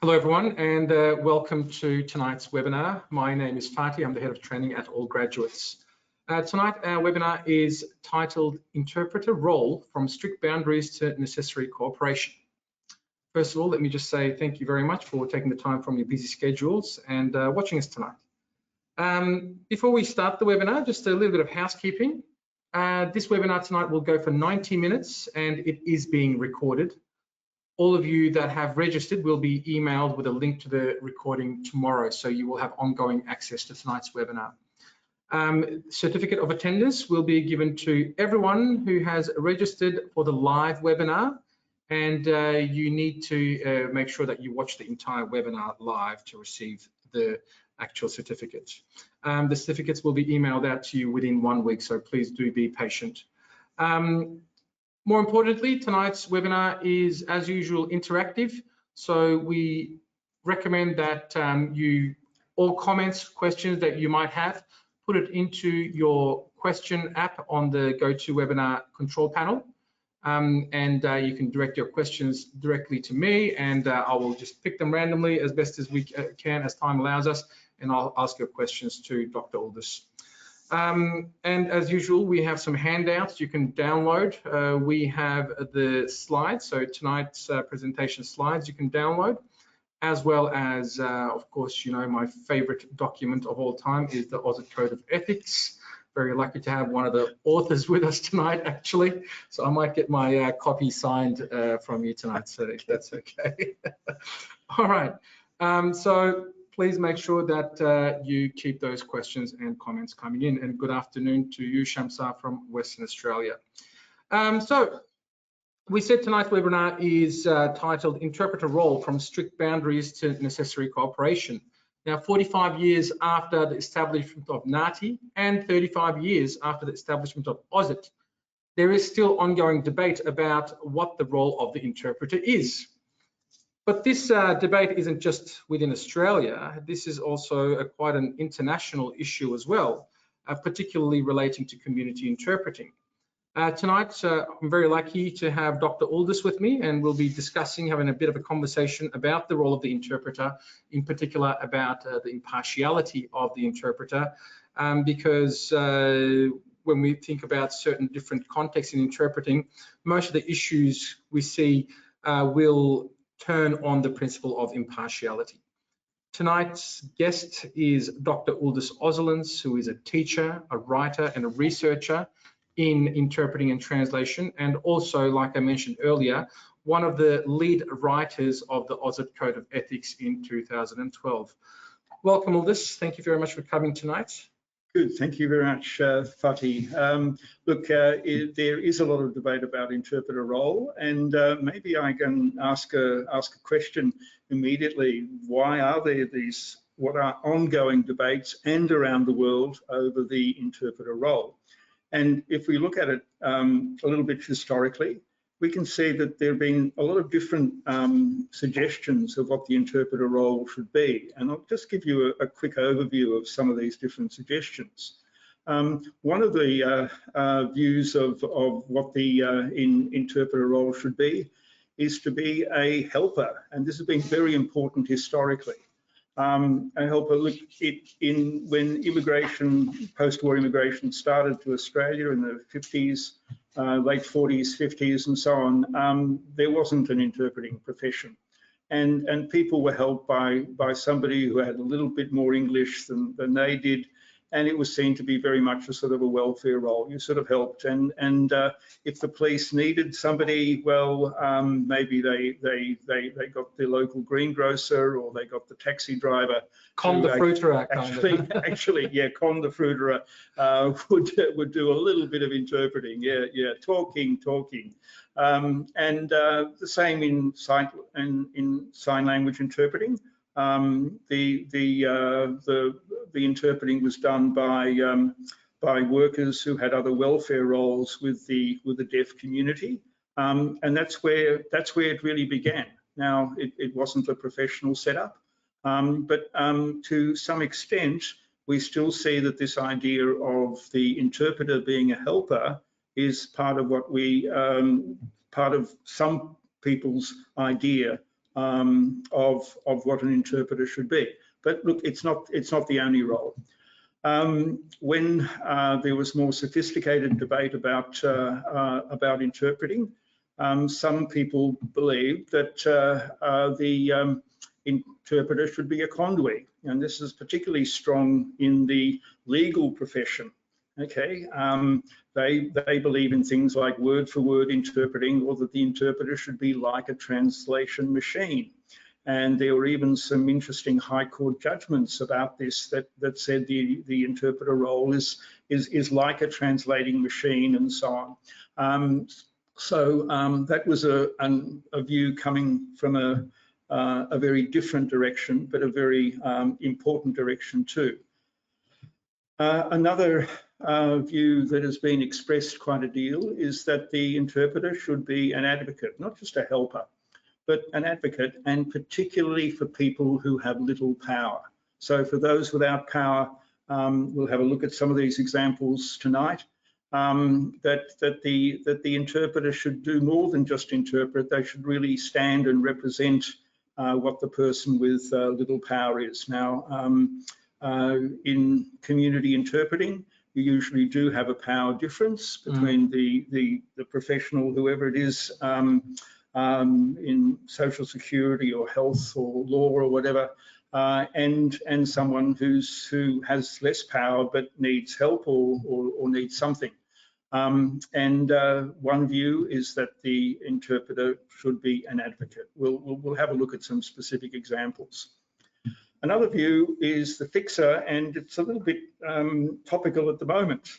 Hello everyone, and welcome to tonight's webinar. My name is Fatih, I'm the Head of Training at All Graduates. Tonight our webinar is titled Interpreter Role from Strict Boundaries to Necessary Cooperation. First of all, let me just say thank you very much for taking the time from your busy schedules and watching us tonight. Before we start the webinar, just a little bit of housekeeping. This webinar tonight will go for 90 minutes and it is being recorded. All of you that have registered will be emailed with a link to the recording tomorrow, so you will have ongoing access to tonight's webinar. Certificate of attendance will be given to everyone who has registered for the live webinar, and you need to make sure that you watch the entire webinar live to receive the actual certificate. The certificates will be emailed out to you within 1 week, so please do be patient. More importantly, tonight's webinar is, as usual, interactive. So we recommend that all comments, questions that you might have, put it into your question app on the GoToWebinar control panel. And you can direct your questions directly to me, and I will just pick them randomly as best as we can as time allows us, and I'll ask your questions to Dr. Aldous. And as usual, we have some handouts you can download. We have the slides, so tonight's presentation slides you can download, as well as, of course, you know, my favorite document of all time is the AUSIT Code of Ethics. Very lucky to have one of the authors with us tonight, actually. So I might get my copy signed from you tonight, so if that's okay. All right. So please make sure that you keep those questions and comments coming in. And good afternoon to you, Shamsar from Western Australia. So we said tonight's webinar is titled Interpreter Role from Strict Boundaries to Necessary Cooperation. Now, 45 years after the establishment of NAATI and 35 years after the establishment of AUSIT, there is still ongoing debate about what the role of the interpreter is. But this debate isn't just within Australia. This is also quite an international issue as well, particularly relating to community interpreting. Tonight, I'm very lucky to have Dr. Aldous with me, and we'll be discussing, having a bit of a conversation about the role of the interpreter, in particular about the impartiality of the interpreter, because when we think about certain different contexts in interpreting, most of the issues we see will turn on the principle of impartiality. Tonight's guest is Dr. Aldous Ozzolins, who is a teacher, a writer, and a researcher in interpreting and translation, and also, like I mentioned earlier, one of the lead writers of the AUSIT Code of Ethics in 2012. Welcome, Aldous. Thank you very much for coming tonight. Good, thank you very much, Fatih. Look, there is a lot of debate about interpreter role, and maybe I can ask a question immediately. Why are there these, what are ongoing debates and around the world over the interpreter role? And if we look at it a little bit historically, we can see that there have been a lot of different suggestions of what the interpreter role should be. And I'll just give you a quick overview of some of these different suggestions. One of the views of what the interpreter role should be is to be a helper. And this has been very important historically. A helper, look, when immigration, post-war immigration started to Australia in the 50s, late 40s, 50s, and so on, there wasn't an interpreting profession, and people were helped by somebody who had a little bit more English than they did, and it was seen to be very much a sort of a welfare role. You sort of helped, and if the police needed somebody, well, maybe they got the local greengrocer, or they got the taxi driver. Con the fruiterer, actually, yeah, con the fruiterer would do a little bit of interpreting, yeah, talking, and the same in sign language interpreting. The interpreting was done by workers who had other welfare roles with the deaf community, and that's where it really began. Now, it wasn't a professional setup, but to some extent, we still see that this idea of the interpreter being a helper is part of what part of some people's idea of what an interpreter should be. But look, it's not the only role. When there was more sophisticated debate about interpreting, some people believed that the interpreter should be a conduit, and this is particularly strong in the legal profession. Okay, they believe in things like word-for-word interpreting, or that the interpreter should be like a translation machine. And there were even some interesting High Court judgments about this that said the interpreter role is like a translating machine, and so on. That was a view coming from a very different direction, but a very important direction too. Another view that has been expressed quite a deal is that the interpreter should be an advocate, not just a helper, but an advocate, and particularly for people who have little power. So for those without power, we'll have a look at some of these examples tonight, that the interpreter should do more than just interpret. They should really stand and represent what the person with little power is. Now, in community interpreting, you usually do have a power difference between the professional, whoever it is, in social security or health or law or whatever, and someone who has less power but needs help or needs something. One view is that the interpreter should be an advocate. We'll have a look at some specific examples. Another view is the fixer, and it's a little bit topical at the moment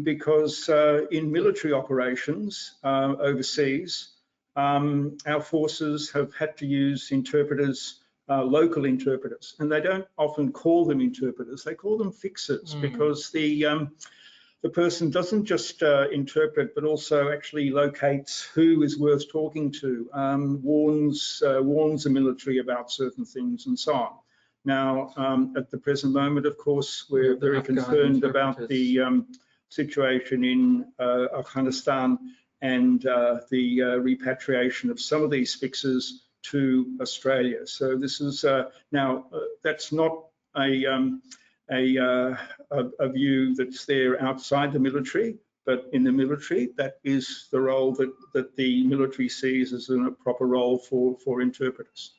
because in military operations overseas, our forces have had to use interpreters, local interpreters, and they don't often call them interpreters, they call them fixers, because the person doesn't just interpret, but also actually locates who is worth talking to, warns the military about certain things, and so on. Now, at the present moment, of course, we're very concerned about the situation in Afghanistan and the repatriation of some of these fixers to Australia. So this is now that's not a view that's there outside the military, but in the military, that is the role that the military sees as a proper role for interpreters.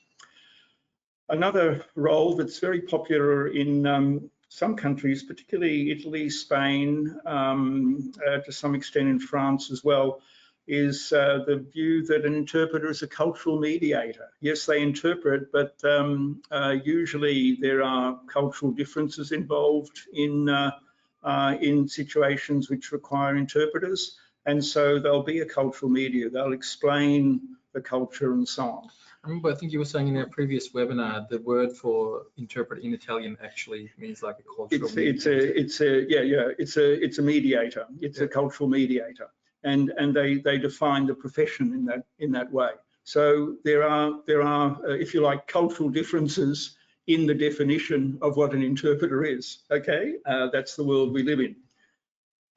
Another role that's very popular in some countries, particularly Italy, Spain, to some extent in France as well, is the view that an interpreter is a cultural mediator. Yes, they interpret, but usually there are cultural differences involved in situations which require interpreters, and so they'll be a cultural mediator. They'll explain the culture and so on. I remember, I think you were saying in our previous webinar, the word for interpret in Italian actually means like a cultural mediator. It's a mediator. It's a cultural mediator, and they define the profession in that way. So there are if you like, cultural differences in the definition of what an interpreter is. Okay, that's the world we live in.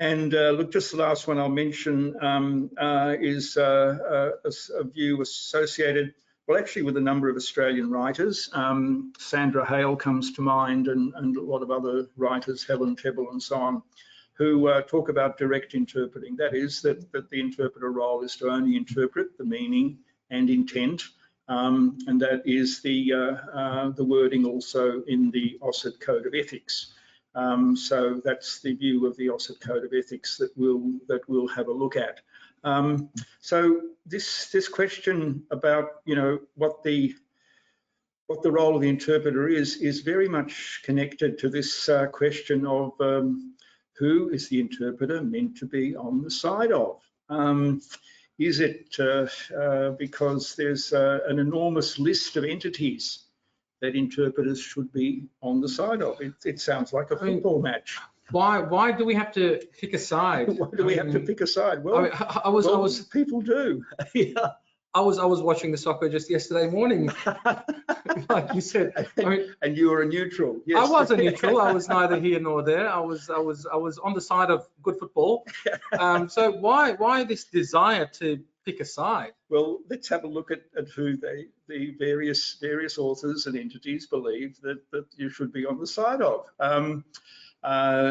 And look, just the last one I'll mention is a view associated, well, actually with a number of Australian writers. Sandra Hale comes to mind, and a lot of other writers, Helen Tebble and so on, who talk about direct interpreting. That is, that the interpreter role is to only interpret the meaning and intent, and that is the wording also in the AUSIT Code of Ethics. So that's the view of the AUSIT Code of Ethics that we'll have a look at. So this question about, you know, what the role of the interpreter is very much connected to this question of who is the interpreter meant to be on the side of? Is it because there's an enormous list of entities that interpreters should be on the side of? It sounds like a football match. Why do we have to pick a side? Why do we have to pick a side? Well, people do. Yeah. I was watching the soccer just yesterday morning, like you said. I mean, and you were a neutral. Yes. I was a neutral. I was neither here nor there. I was on the side of good football. So why this desire to pick a side? Well, let's have a look at who the various authors and entities believe that you should be on the side of.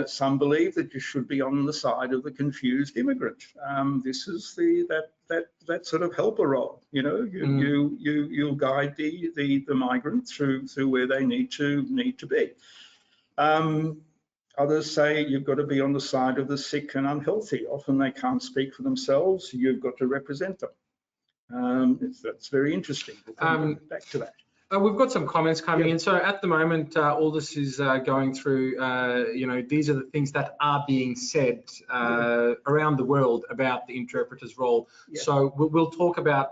Some believe that you should be on the side of the confused immigrant. This is that sort of helper role. You know, you'll guide the migrant through where they need to be. Others say you've got to be on the side of the sick and unhealthy. Often they can't speak for themselves. You've got to represent them. That's very interesting. We'll come back to that. We've got some comments coming in. So at the moment, all this is going through, you know, these are the things that are being said around the world about the interpreter's role. So we'll talk about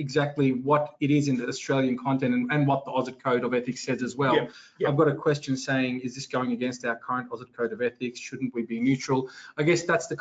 exactly what it is in the Australian content and what the AUSIT Code of Ethics says as well. I've got a question saying, is this going against our current AUSIT Code of Ethics? Shouldn't we be neutral? I guess that's the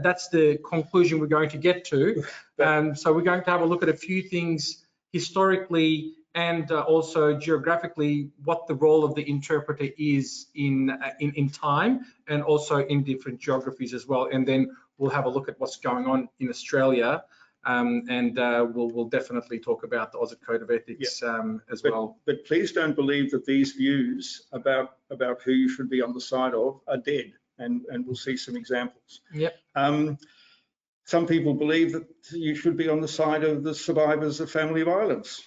that's the conclusion we're going to get to. So we're going to have a look at a few things historically and also geographically, what the role of the interpreter is in time and also in different geographies as well. And then we'll have a look at what's going on in Australia. We'll definitely talk about the AUSIT Code of Ethics as well. But please don't believe that these views about who you should be on the side of are dead, and we'll see some examples. Some people believe that you should be on the side of the survivors of family violence.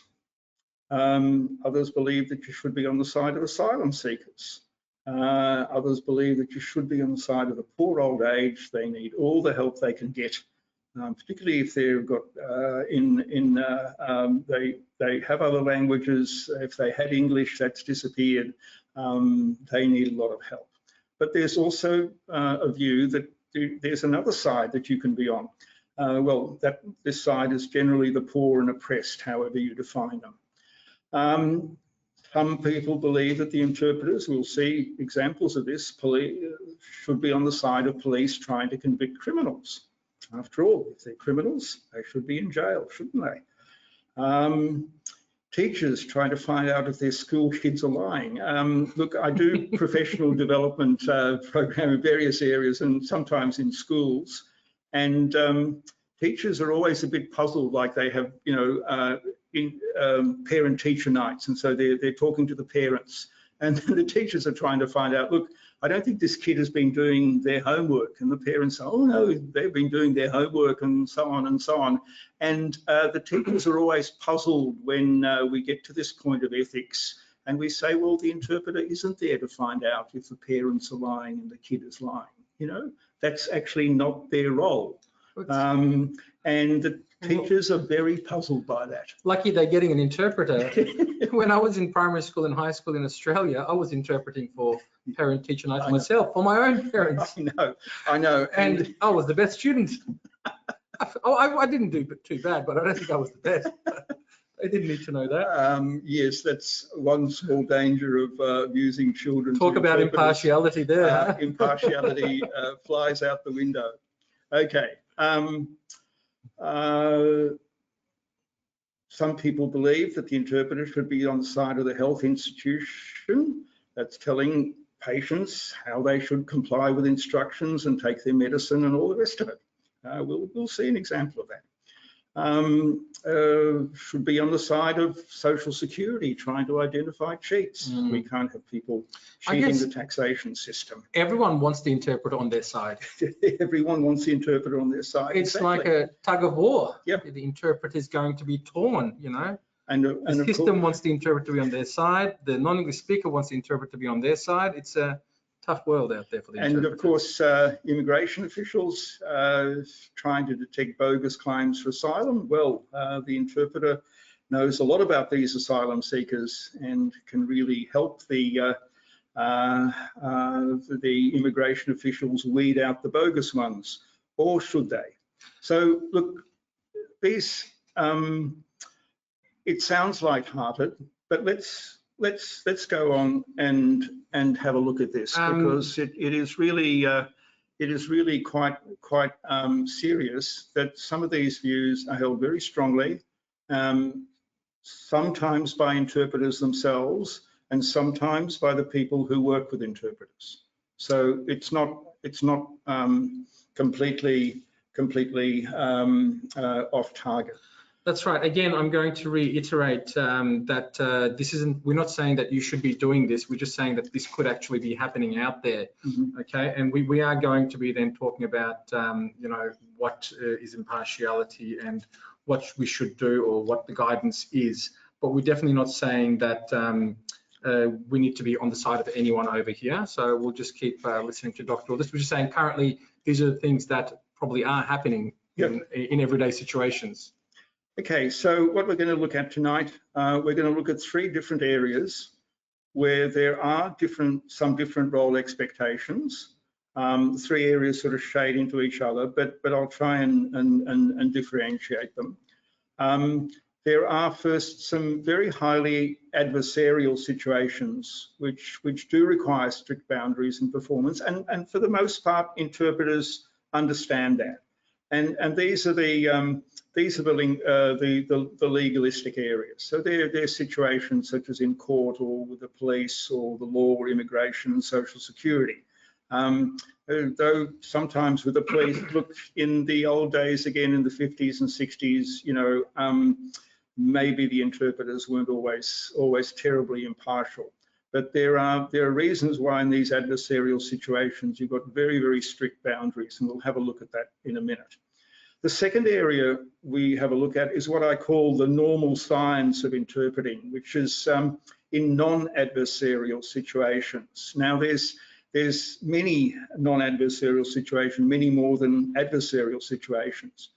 Others believe that you should be on the side of asylum seekers. Others believe that you should be on the side of the poor old age. They need all the help they can get. Particularly if they've got they have other languages. If they had English, that's disappeared. They need a lot of help. But there's also a view that there's another side that you can be on. This side is generally the poor and oppressed, however you define them. Some people believe that the interpreters, we'll see examples of this, should be on the side of police trying to convict criminals. After all, if they're criminals, they should be in jail, shouldn't they? Teachers trying to find out if their school kids are lying. Look, I do professional development program in various areas and sometimes in schools, and teachers are always a bit puzzled, like they have, you know, parent-teacher nights, and so they're talking to the parents, and the teachers are trying to find out, look, I don't think this kid has been doing their homework, and the parents say, oh no, they've been doing their homework, and so on and so on. And the teachers are always puzzled when we get to this point of ethics, and we say, well, the interpreter isn't there to find out if the parents are lying and the kid is lying. You know, that's actually not their role. And the teachers are very puzzled by that. Lucky they're getting an interpreter. When I was in primary school and high school in Australia, I was interpreting for parent-teacher nights myself, for my own parents. I know. And I was the best student. I didn't do too bad, but I don't think I was the best. They didn't need to know that. Yes, that's one small danger of using children. Talk about impartiality there. Impartiality flies out the window. Okay. Some people believe that the interpreter should be on the side of the health institution. That's telling patients how they should comply with instructions and take their medicine and all the rest of it. We'll see an example of that. Should be on the side of Social Security, trying to identify cheats. We can't have people cheating the taxation system. Everyone wants the interpreter on their side. Everyone wants the interpreter on their side. It's like a tug of war. The interpreter is going to be torn, you know. And the system wants the interpreter to be on their side. The non-English speaker wants the interpreter to be on their side. It's a tough world out there for the interpreters. And of course, immigration officials trying to detect bogus claims for asylum. Well, the interpreter knows a lot about these asylum seekers and can really help the immigration officials weed out the bogus ones, or should they? So look, these it sounds light-hearted, but let's go on and have a look at this, because it is really quite serious that some of these views are held very strongly, sometimes by interpreters themselves and sometimes by the people who work with interpreters. So it's not completely completely off target. That's right. Again, I'm going to reiterate that this isn't, we're not saying that you should be doing this. We're just saying that this could actually be happening out there. Okay. And we are going to be then talking about, you know, what is impartiality and what we should do or what the guidance is. But we're definitely not saying that we need to be on the side of anyone over here. So we'll just keep listening to Dr. This. We're just saying currently these are the things that probably are happening in everyday situations. Okay, so what we're going to look at tonight, we're going to look at 3 different areas where there are some different role expectations. 3 areas sort of shade into each other, but I'll try and differentiate them. There are first some very highly adversarial situations which do require strict boundaries and performance, and for the most part, interpreters understand that. And these are the legalistic areas. So they're situations such as in court or with the police or the law or immigration and social security. Though sometimes with the police, look, in the old days, again in the 50s and 60s, you know, maybe the interpreters weren't always terribly impartial. But there are reasons why in these adversarial situations you've got very, very strict boundaries, and we'll have a look at that in a minute. The second area we have a look at is what I call the normal science of interpreting, which is in non-adversarial situations. Now there's many non-adversarial situations, many more than adversarial situations.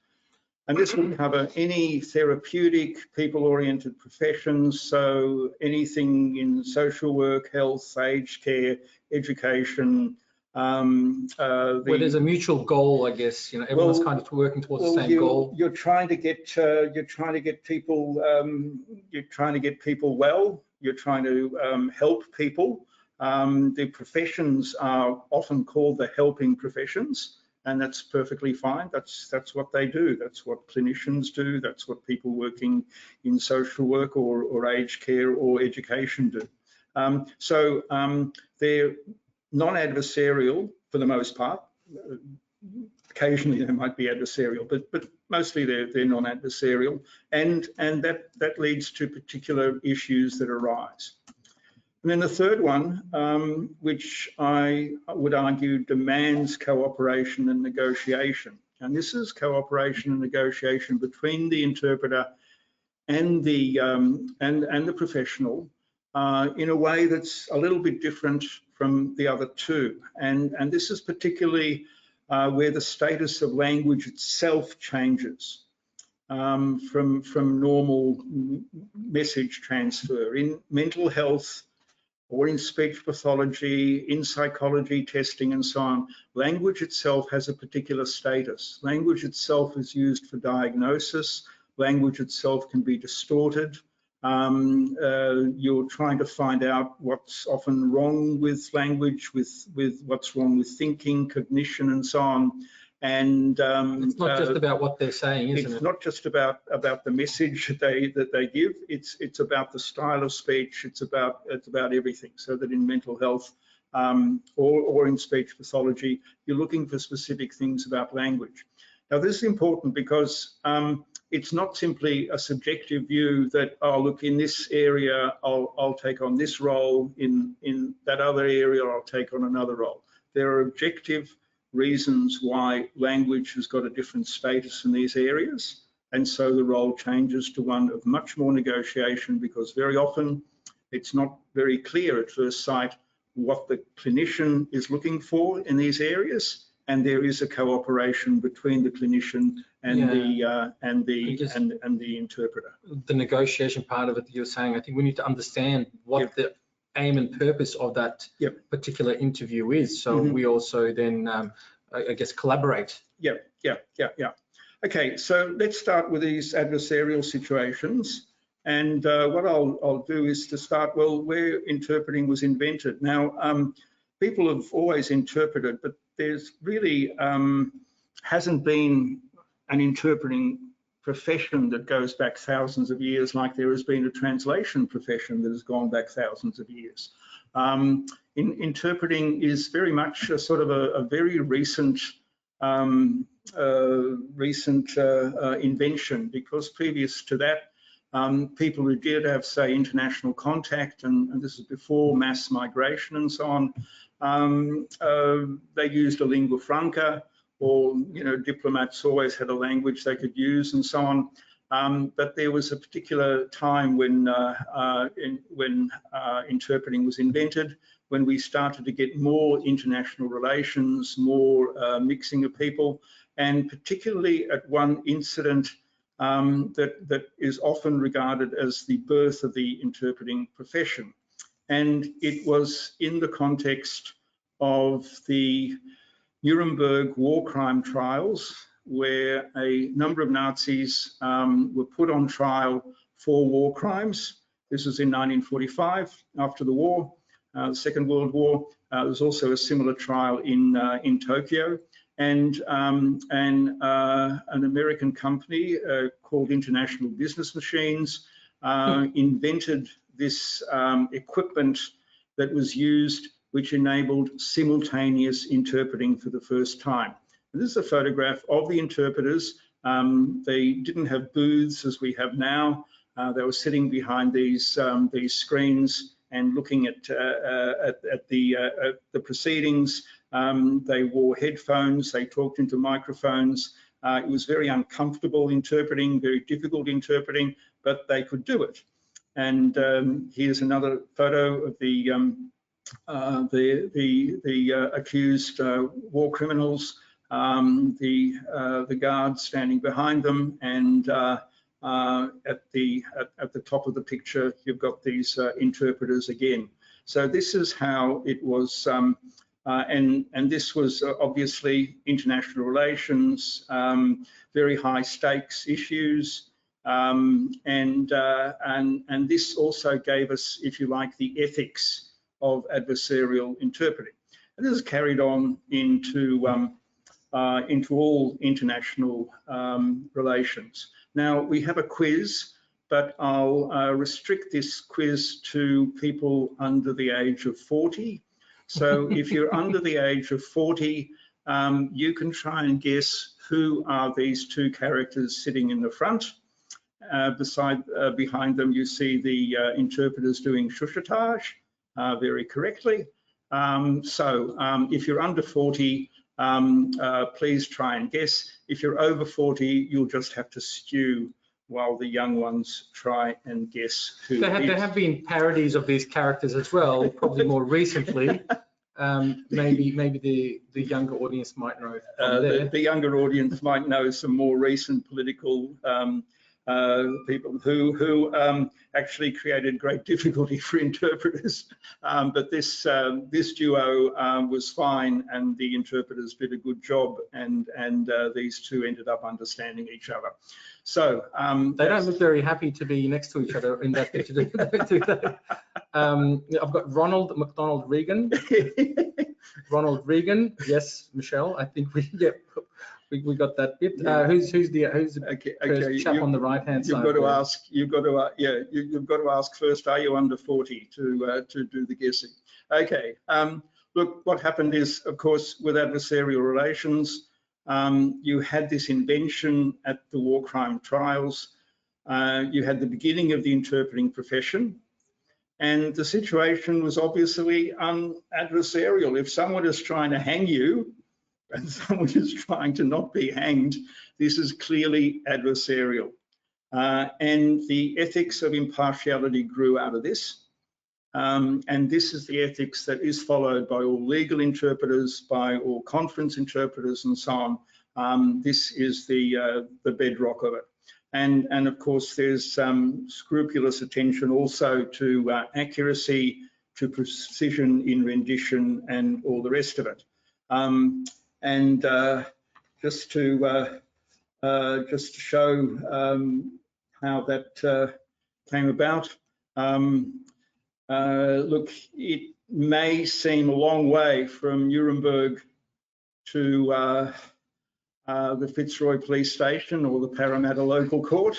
And this will cover any therapeutic, people-oriented professions, so anything in social work, health, aged care, education. Where there's a mutual goal, I guess. You know, everyone's kind of working towards the same goal. You're trying to get people. You're trying to get people well. You're trying to help people. The professions are often called the helping professions. And that's perfectly fine. That's what they do. That's what clinicians do. That's what people working in social work or aged care or education do. They're non-adversarial for the most part. Occasionally they might be adversarial, but mostly they're non-adversarial, and that leads to particular issues that arise. And then the third one, which I would argue demands cooperation and negotiation. And this is cooperation and negotiation between the interpreter and the professional in a way that's a little bit different from the other 2. And this is particularly where the status of language itself changes from normal message transfer. In mental health, or in speech pathology, in psychology testing and so on, language itself has a particular status. Language itself is used for diagnosis. Language itself can be distorted. You're trying to find out what's often wrong with language, with what's wrong with thinking, cognition, and so on. And it's not just about what they're saying, isn't it? It's not just about the message that they give. It's about the style of speech. It's about everything. So that in mental health or in speech pathology, you're looking for specific things about language. Now this is important because it's not simply a subjective view that, oh look, in this area I'll take on this role, in that other area I'll take on another role. There are objective reasons why language has got a different status in these areas, and so the role changes to one of much more negotiation, because very often it's not very clear at first sight what the clinician is looking for in these areas, and there is a cooperation between the clinician and the interpreter. The negotiation part of it you're saying, I think we need to understand what the aim and purpose of that particular interview is. So we also then, I guess, collaborate. Yeah. Okay, so let's start with these adversarial situations. And what I'll do is to start, well, where interpreting was invented. Now, people have always interpreted, but there's really hasn't been an interpreting profession that goes back thousands of years, like there has been a translation profession that has gone back thousands of years. Interpreting is very much a sort of a very recent recent invention, because previous to that, people who did have, say, international contact, and this is before mass migration and so on, they used a lingua franca, or diplomats always had a language they could use and so on. But there was a particular time when interpreting was invented, when we started to get more international relations, more mixing of people, and particularly at one incident that is often regarded as the birth of the interpreting profession. And it was in the context of the Nuremberg war crime trials, where a number of Nazis were put on trial for war crimes. This was in 1945, after the war, the Second World War. There was also a similar trial in Tokyo, and an American company called International Business Machines invented this equipment that was used, which enabled simultaneous interpreting for the first time. And this is a photograph of the interpreters. They didn't have booths as we have now. They were sitting behind these screens and looking at the proceedings. They wore headphones. They talked into microphones. It was very uncomfortable interpreting, very difficult interpreting, but they could do it. And here's another photo of the accused war criminals, the guards standing behind them, and at the top of the picture, you've got these interpreters again. So this is how it was, and this was obviously international relations, very high stakes issues, and this also gave us, if you like, the ethics of adversarial interpreting. And this is carried on into all international relations. Now, we have a quiz, but I'll restrict this quiz to people under the age of 40. So if you're under the age of 40, you can try and guess who are these two characters sitting in the front. Behind them, you see the interpreters doing chuchotage very correctly. If you're under 40, please try and guess. If you're over 40, you'll just have to stew while the young ones try and guess who it is. There have been parodies of these characters as well, probably more recently. Maybe the younger audience might know. The younger audience might know some more recent political people who actually created great difficulty for interpreters, but this duo was fine, and the interpreters did a good job, and these two ended up understanding each other. So they don't look very happy to be next to each other in that picture, do they? I've got Ronald McDonald Reagan. Ronald Reagan, yes, Michelle. I think we got that bit. Who's the chap on the right hand side? You've got to ask first. Are you under 40 to do the guessing? Okay. Look, what happened is, of course, with adversarial relations, you had this invention at the war crime trials. You had the beginning of the interpreting profession, and the situation was obviously adversarial. If someone is trying to hang you, and someone is trying to not be hanged, this is clearly adversarial. And the ethics of impartiality grew out of this. And this is the ethics that is followed by all legal interpreters, by all conference interpreters, and so on. This is the bedrock of it. And of course, there's scrupulous attention also to accuracy, to precision in rendition, and all the rest of it. And just to show how that came about, look, it may seem a long way from Nuremberg to the Fitzroy Police Station or the Parramatta Local Court,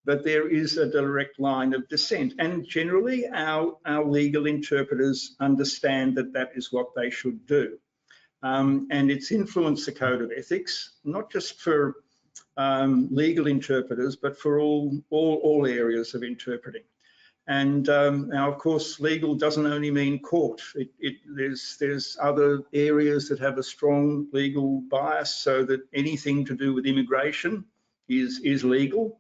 but there is a direct line of descent. And generally, our legal interpreters understand that that is what they should do. and it's influenced the code of ethics, not just for legal interpreters, but for all areas of interpreting. And now, of course, legal doesn't only mean court. There's other areas that have a strong legal bias, so that anything to do with immigration is legal.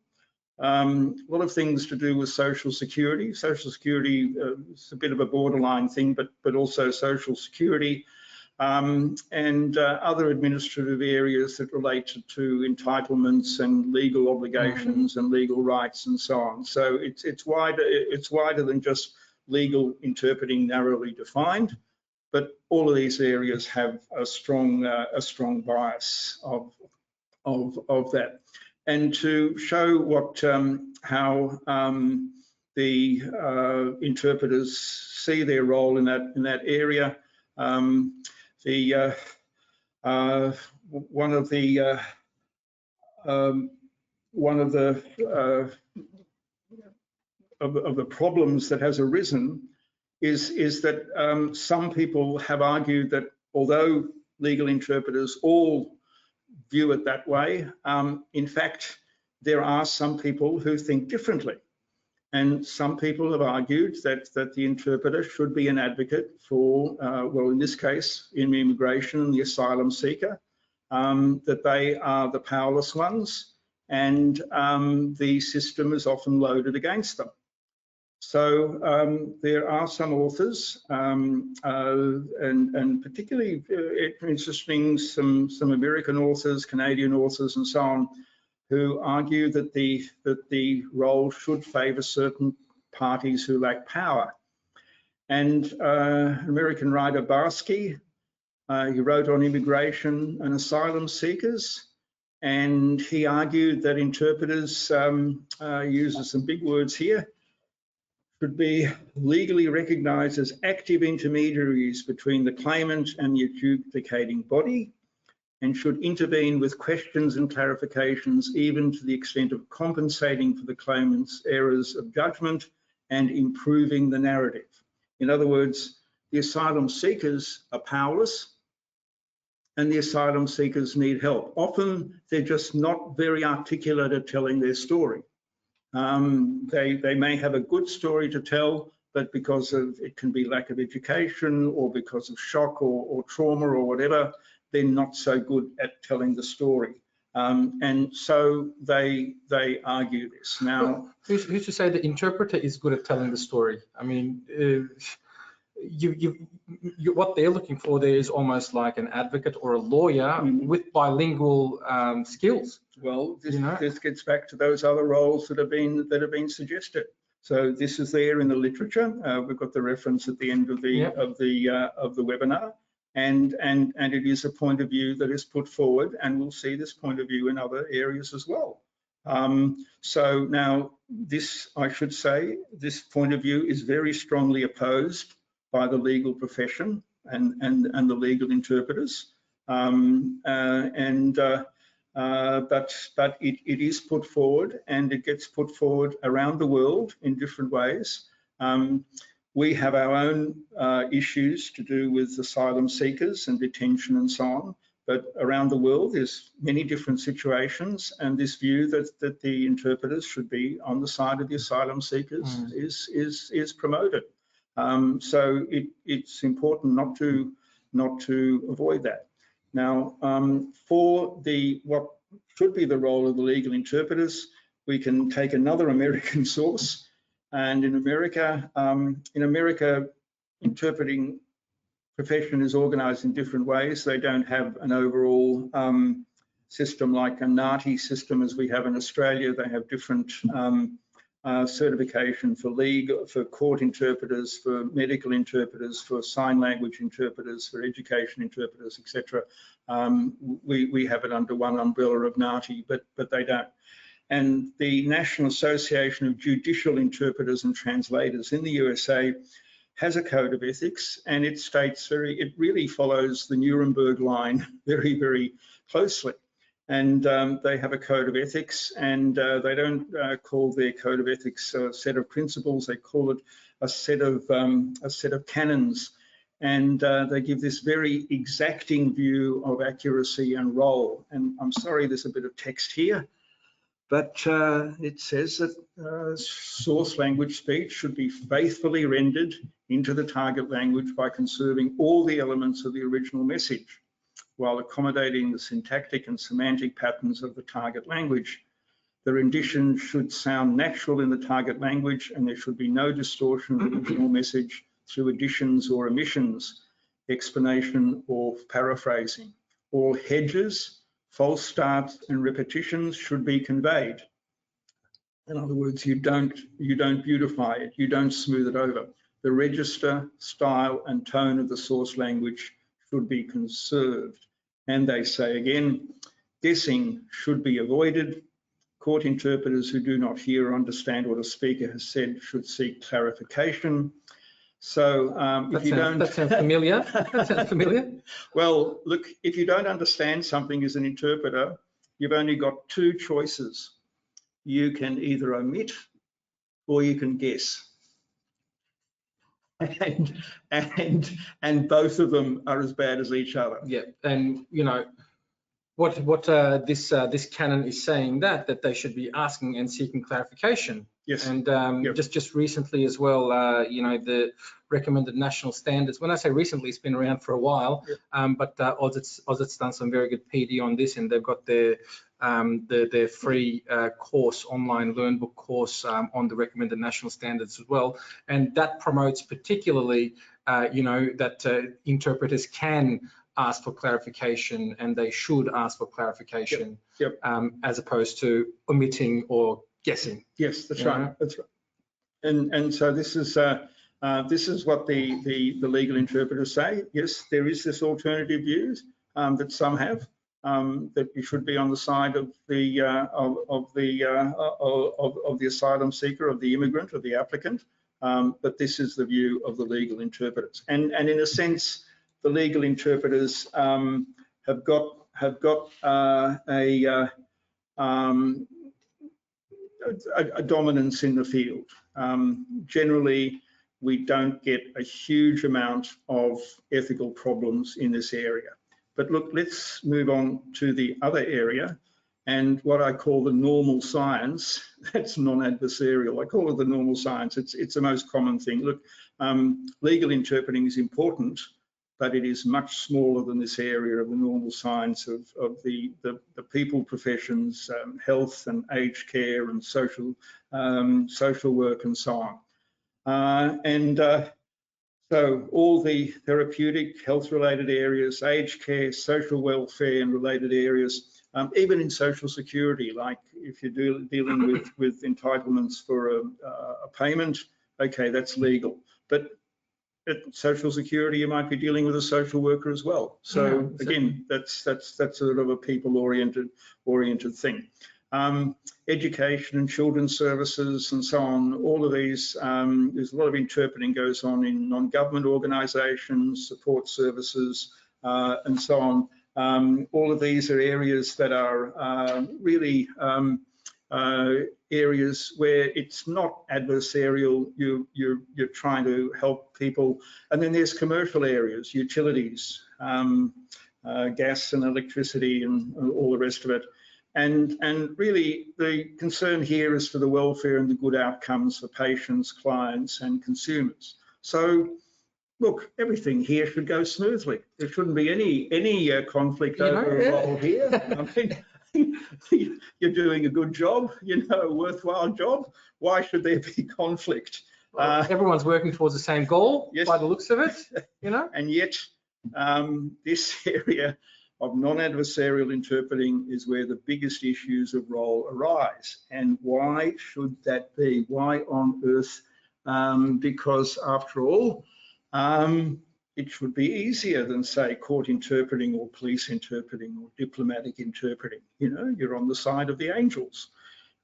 A lot of things to do with social security. Social security is a bit of a borderline thing, but also social security. And other administrative areas that relate to entitlements and legal obligations and legal rights and so on. So it's wider than just legal interpreting narrowly defined, but all of these areas have a strong bias of that. And to show what how the interpreters see their role in that area. One of the problems that has arisen is that some people have argued that although legal interpreters all view it that way, in fact there are some people who think differently. And some people have argued that the interpreter should be an advocate for, well, in this case, in immigration and the asylum seeker, that they are the powerless ones, and the system is often loaded against them. So there are some authors, and particularly interesting, some American authors, Canadian authors, and so on, who argue that the role should favour certain parties who lack power. And American writer Barsky, he wrote on immigration and asylum seekers, and he argued that interpreters, uses some big words here, should be legally recognised as active intermediaries between the claimant and the adjudicating body, and should intervene with questions and clarifications, even to the extent of compensating for the claimant's errors of judgment and improving the narrative. In other words, the asylum seekers are powerless and the asylum seekers need help. Often they're just not very articulate at telling their story. They may have a good story to tell, but because of, it can be lack of education or because of shock or trauma or whatever, they're not so good at telling the story, and so they argue this. Now, who's to say the interpreter is good at telling the story? I mean, what they're looking for there is almost like an advocate or a lawyer with bilingual skills. Well, this gets back to those other roles that have been suggested. So this is there in the literature. We've got the reference at the end of the webinar. And it is a point of view that is put forward, and we'll see this point of view in other areas as well. So now this, I should say, this point of view is very strongly opposed by the legal profession and the legal interpreters. But it is put forward, and it gets put forward around the world in different ways. We have our own issues to do with asylum seekers and detention and so on, but around the world there's many different situations, and this view that the interpreters should be on the side of the asylum seekers is promoted. So it's important not to avoid that. Now, for what should be the role of the legal interpreters, we can take another American source. And in America, interpreting profession is organised in different ways. They don't have an overall system like a NAATI system as we have in Australia. They have different certification for court interpreters, for medical interpreters, for sign language interpreters, for education interpreters, etc. We have it under one umbrella of NAATI, but they don't. And the National Association of Judicial Interpreters and Translators in the USA has a code of ethics, and it states it really follows the Nuremberg line very, very closely. And they have a code of ethics, and they don't call their code of ethics a set of principles. They call it a set of canons. And they give this very exacting view of accuracy and role. And I'm sorry, there's a bit of text here, but it says that source language speech should be faithfully rendered into the target language by conserving all the elements of the original message, while accommodating the syntactic and semantic patterns of the target language. The rendition should sound natural in the target language, and there should be no distortion of the original message through additions or omissions, explanation or paraphrasing. All hedges, false starts and repetitions should be conveyed. In other words, you don't beautify it, you don't smooth it over. The register, style and tone of the source language should be conserved. And they say again, guessing should be avoided. Court interpreters who do not hear or understand what a speaker has said should seek clarification. So if you don't... That sounds familiar. That sounds familiar. Well, look, if you don't understand something as an interpreter, you've only got two choices. You can either omit or you can guess. And both of them are as bad as each other. Yeah, and you know, what this canon is saying that they should be asking and seeking clarification. Yes. And yep. just recently as well, you know, the recommended national standards. When I say recently, it's been around for a while. Yep. But AUSIT's done some very good PD on this, and they've got their free course, online LearnBook course on the recommended national standards as well. And that promotes particularly, you know, that interpreters can ask for clarification, and they should ask for clarification. Yep. Yep. As opposed to omitting or guessing. Yes, that's right. Know? That's right. And so this is what the legal interpreters say. Yes, there is this alternative views that some have, that you should be on the side of the asylum seeker, of the immigrant, of the applicant. But this is the view of the legal interpreters. And in a sense, the legal interpreters have got a dominance in the field. Generally, we don't get a huge amount of ethical problems in this area. But look, let's move on to the other area, and what I call the normal science. That's non-adversarial. I call it the normal science. It's the most common thing. Look, legal interpreting is important, but it is much smaller than this area of the normal science of the people professions, health and aged care and social work and so on. So all the therapeutic, health-related areas, aged care, social welfare and related areas, even in social security, like if you're dealing with entitlements for a payment, okay, that's legal. But at social security, you might be dealing with a social worker as well. So yeah, again, that's sort of a people-oriented thing. Education and children's services and so on, all of these, there's a lot of interpreting goes on in non-government organisations, support services, and so on. All of these are areas that are really areas where it's not adversarial. You're trying to help people. And then there's commercial areas, utilities, gas and electricity and all the rest of it. And really the concern here is for the welfare and the good outcomes for patients, clients and consumers. So look, everything here should go smoothly. There shouldn't be any conflict over a role here. I mean, you're doing a good job, you know, a worthwhile job. Why should there be conflict? Well, everyone's working towards the same goal, yes, by the looks of it, you know. And yet, this area of non-adversarial interpreting is where the biggest issues of role arise. And why should that be? Why on earth? Because after all, it should be easier than, say, court interpreting or police interpreting or diplomatic interpreting. You know, you're on the side of the angels.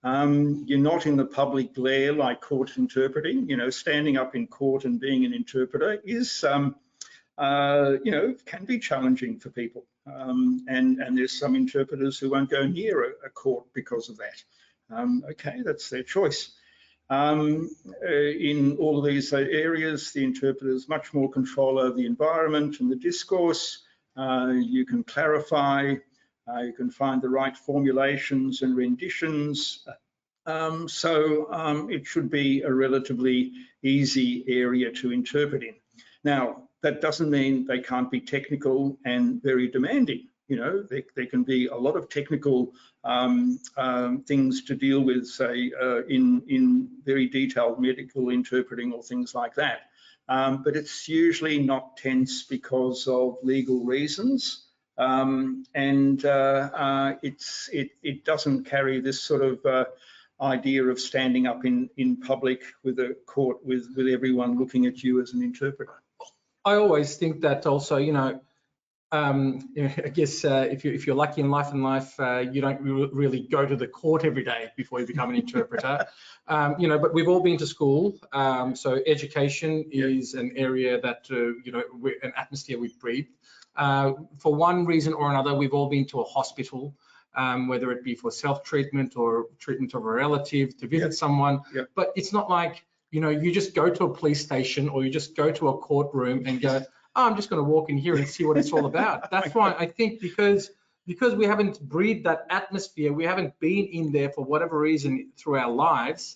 You're not in the public glare like court interpreting. You know, standing up in court and being an interpreter is, you know, can be challenging for people. And there's some interpreters who won't go near a court because of that. Okay, that's their choice. In all of these areas, the interpreter has much more control over the environment and the discourse. You can clarify, you can find the right formulations and renditions. So it should be a relatively easy area to interpret in. Now, that doesn't mean they can't be technical and very demanding. You know, there can be a lot of technical things to deal with, say, in very detailed medical interpreting or things like that. But it's usually not tense because of legal reasons. It doesn't carry this sort of idea of standing up in public with a court with everyone looking at you as an interpreter. I always think that also, you know, I guess if you're lucky in life, you don't really go to the court every day before you become an interpreter. You know, but we've all been to school, so education is an area that you know, an atmosphere we breathe. For one reason or another, we've all been to a hospital, whether it be for self-treatment or treatment of a relative, to visit someone. But it's not like, you know, you just go to a police station or you just go to a courtroom and go, oh, I'm just going to walk in here and see what it's all about. That's why I think because we haven't breathed that atmosphere, we haven't been in there for whatever reason through our lives,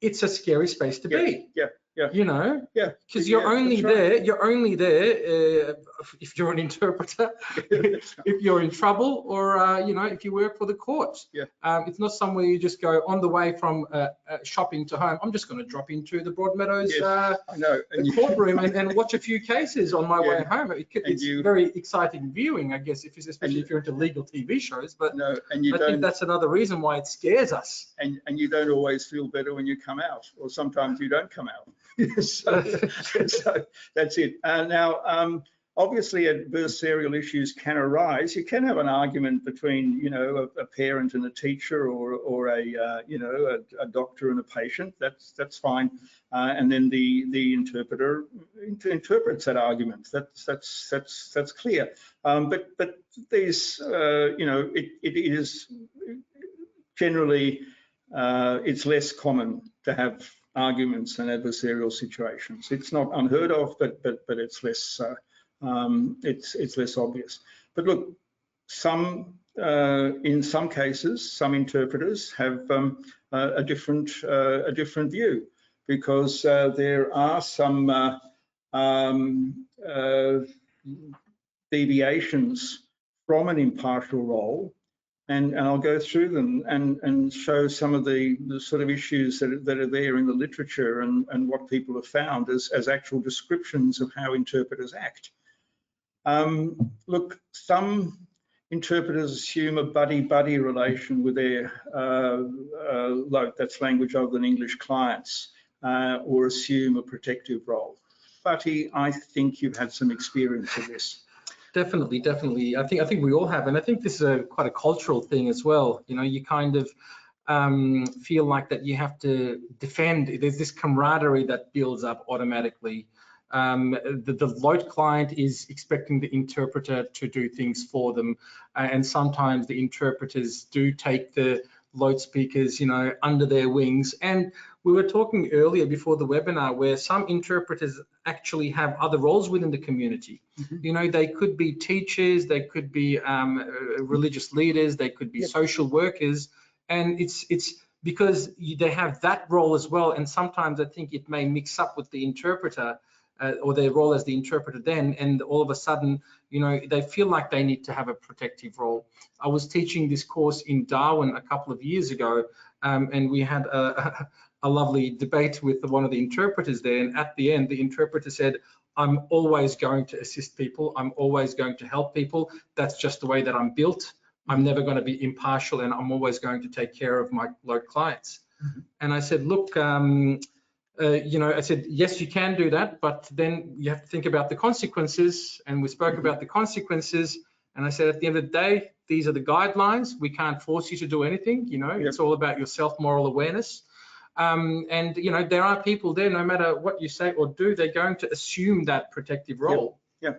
it's a scary space to be. You know, because you're only there if you're an interpreter, if you're in trouble, or you know, if you work for the courts. It's not somewhere you just go on the way from shopping to home. I'm just going to drop into the Broadmeadows courtroom and watch a few cases on my way home. It's very exciting viewing, I guess, especially if you're into legal TV shows. But I think that's another reason why it scares us. And you don't always feel better when you come out, or sometimes you don't come out. so that's it. Now, obviously, adversarial issues can arise. You can have an argument between, you know, a parent and a teacher, or a you know, a doctor and a patient. That's fine. And then the interpreter interprets that argument. That's clear. But these, you know, it is generally it's less common to have arguments and adversarial situations. It's not unheard of, but it's less it's less obvious. But look, in some cases, some interpreters have a different view, because there are some deviations from an impartial role. And I'll go through them and show some of the sort of issues that are there in the literature, and what people have found as actual descriptions of how interpreters act. Look, some interpreters assume a buddy-buddy relation with their, that's language other than English, clients, or assume a protective role. Fatty, I think you've had some experience of this. Definitely. I think we all have, and I think this is quite a cultural thing as well. You know, you kind of feel like that you have to defend. There's this camaraderie that builds up automatically. The load client is expecting the interpreter to do things for them, and sometimes the interpreters do take the load speakers, you know, under their wings. And we were talking earlier before the webinar where some interpreters actually have other roles within the community. You know, they could be teachers, they could be religious leaders, they could be social workers, and it's because they have that role as well. And sometimes I think it may mix up with the interpreter, or their role as the interpreter then, and all of a sudden, you know, they feel like they need to have a protective role. I was teaching this course in Darwin a couple of years ago, and we had a lovely debate with one of the interpreters there, and at the end, the interpreter said, I'm always going to assist people, I'm always going to help people, that's just the way that I'm built, I'm never going to be impartial, and I'm always going to take care of my load clients. And I said, look, you know, I said, yes, you can do that, but then you have to think about the consequences. And we spoke about the consequences. And I said, at the end of the day, these are the guidelines. We can't force you to do anything. You know, it's all about your self-moral awareness. And, you know, there are people there, no matter what you say or do, they're going to assume that protective role. And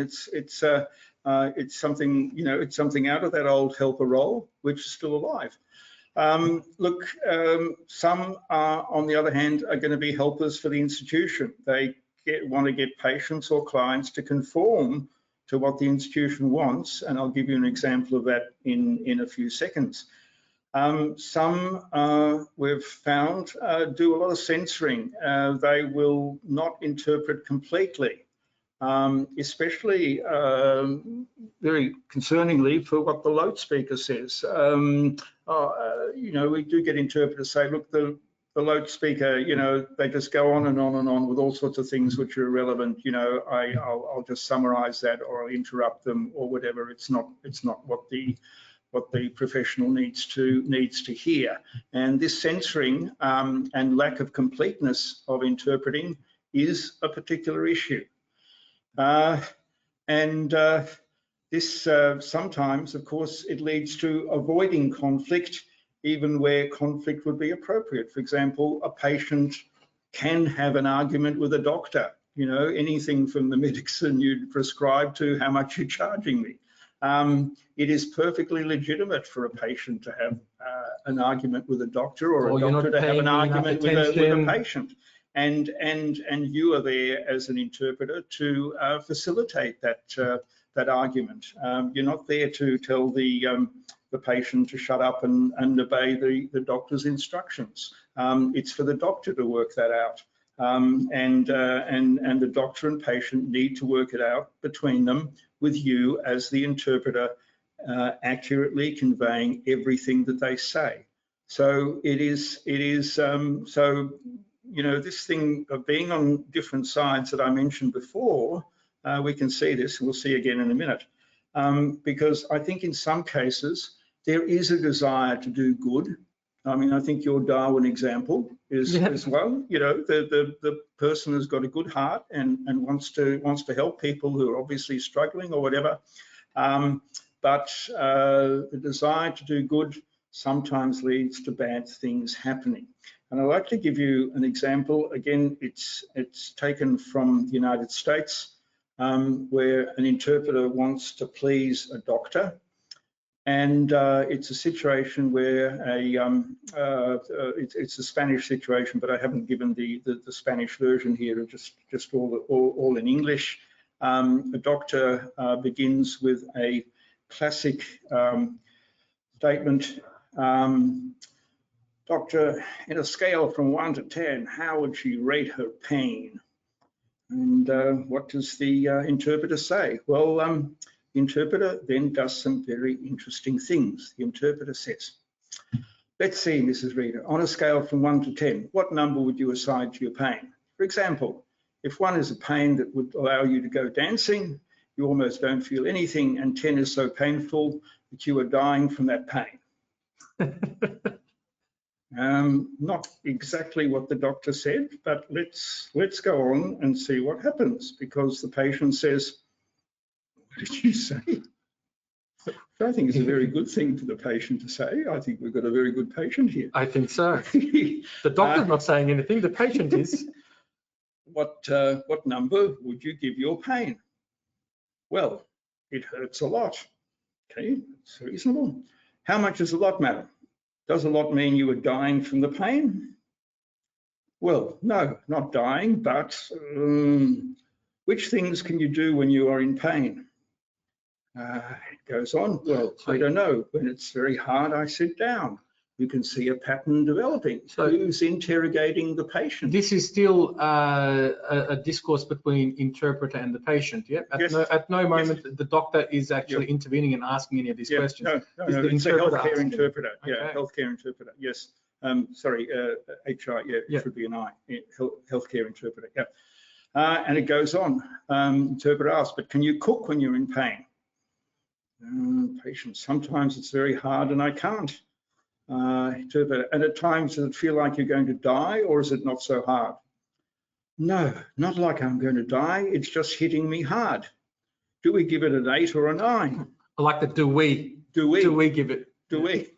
it's something, you know, it's something out of that old helper role, which is still alive. Look, some are, on the other hand, are going to be helpers for the institution. They want to get patients or clients to conform to what the institution wants, and I'll give you an example of that in a few seconds. Some we've found do a lot of censoring. They will not interpret completely, especially very concerningly for what the loudspeaker says. You know, we do get interpreters say, look, the loudspeaker, you know, they just go on and on and on with all sorts of things which are irrelevant. You know, I'll just summarize that, or I'll interrupt them, or whatever. It's not what the professional needs to hear. And this censoring and lack of completeness of interpreting is a particular issue. This sometimes, of course, it leads to avoiding conflict, even where conflict would be appropriate. For example, a patient can have an argument with a doctor, you know, anything from the medicine you'd prescribe to how much you're charging me. It is perfectly legitimate for a patient to have an argument with a doctor, or a doctor to have an argument with a patient. And you are there as an interpreter to facilitate that argument. You're not there to tell the patient to shut up and obey the doctor's instructions. It's for the doctor to work that out. And the doctor and patient need to work it out between them, with you as the interpreter accurately conveying everything that they say. So it is so, you know, this thing of being on different sides that I mentioned before, we can see this, and we'll see again in a minute, because I think in some cases there is a desire to do good. I mean, I think your Darwin example is as well. You know, the person has got a good heart and wants to help people who are obviously struggling or whatever. But the desire to do good sometimes leads to bad things happening. And I'd like to give you an example. Again, it's taken from the United States, where an interpreter wants to please a doctor. And it's a situation where it's a Spanish situation, but I haven't given the Spanish version here, just all in English. A doctor begins with a classic statement. Doctor, in a scale from 1 to 10, how would she rate her pain? And what does the interpreter say? Well, the interpreter then does some very interesting things. The interpreter says, let's see, Mrs. Reader, on a scale from 1 to 10, what number would you assign to your pain? For example, if 1 is a pain that would allow you to go dancing, you almost don't feel anything, and 10 is so painful that you are dying from that pain. Not exactly what the doctor said, but let's go on and see what happens, because the patient says, what did you say? I think it's a very good thing for the patient to say. I think we've got a very good patient here. I think so. The doctor's not saying anything, the patient is. What number would you give your pain? Well, it hurts a lot. Okay, it's reasonable. How much does a lot matter? Does a lot mean you are dying from the pain? Well, no, not dying, but which things can you do when you are in pain? It goes on. Well, I don't know. When it's very hard, I sit down. You can see a pattern developing. So who's interrogating the patient? This is still a discourse between interpreter and the patient, yeah? At no moment the doctor is actually intervening and asking any of these questions. No, it's a healthcare interpreter. Okay. Yeah, healthcare interpreter, yes. Sorry, HR, it should be an I, healthcare interpreter, yeah. And it goes on. Interpreter asks, but can you cook when you're in pain? Patient, sometimes it's very hard and I can't. Interpreter, and at times does it feel like you're going to die, or is it not so hard? No, not like I'm going to die, it's just hitting me hard. Do we give it an 8 or a 9? I like the do we give it? Do we?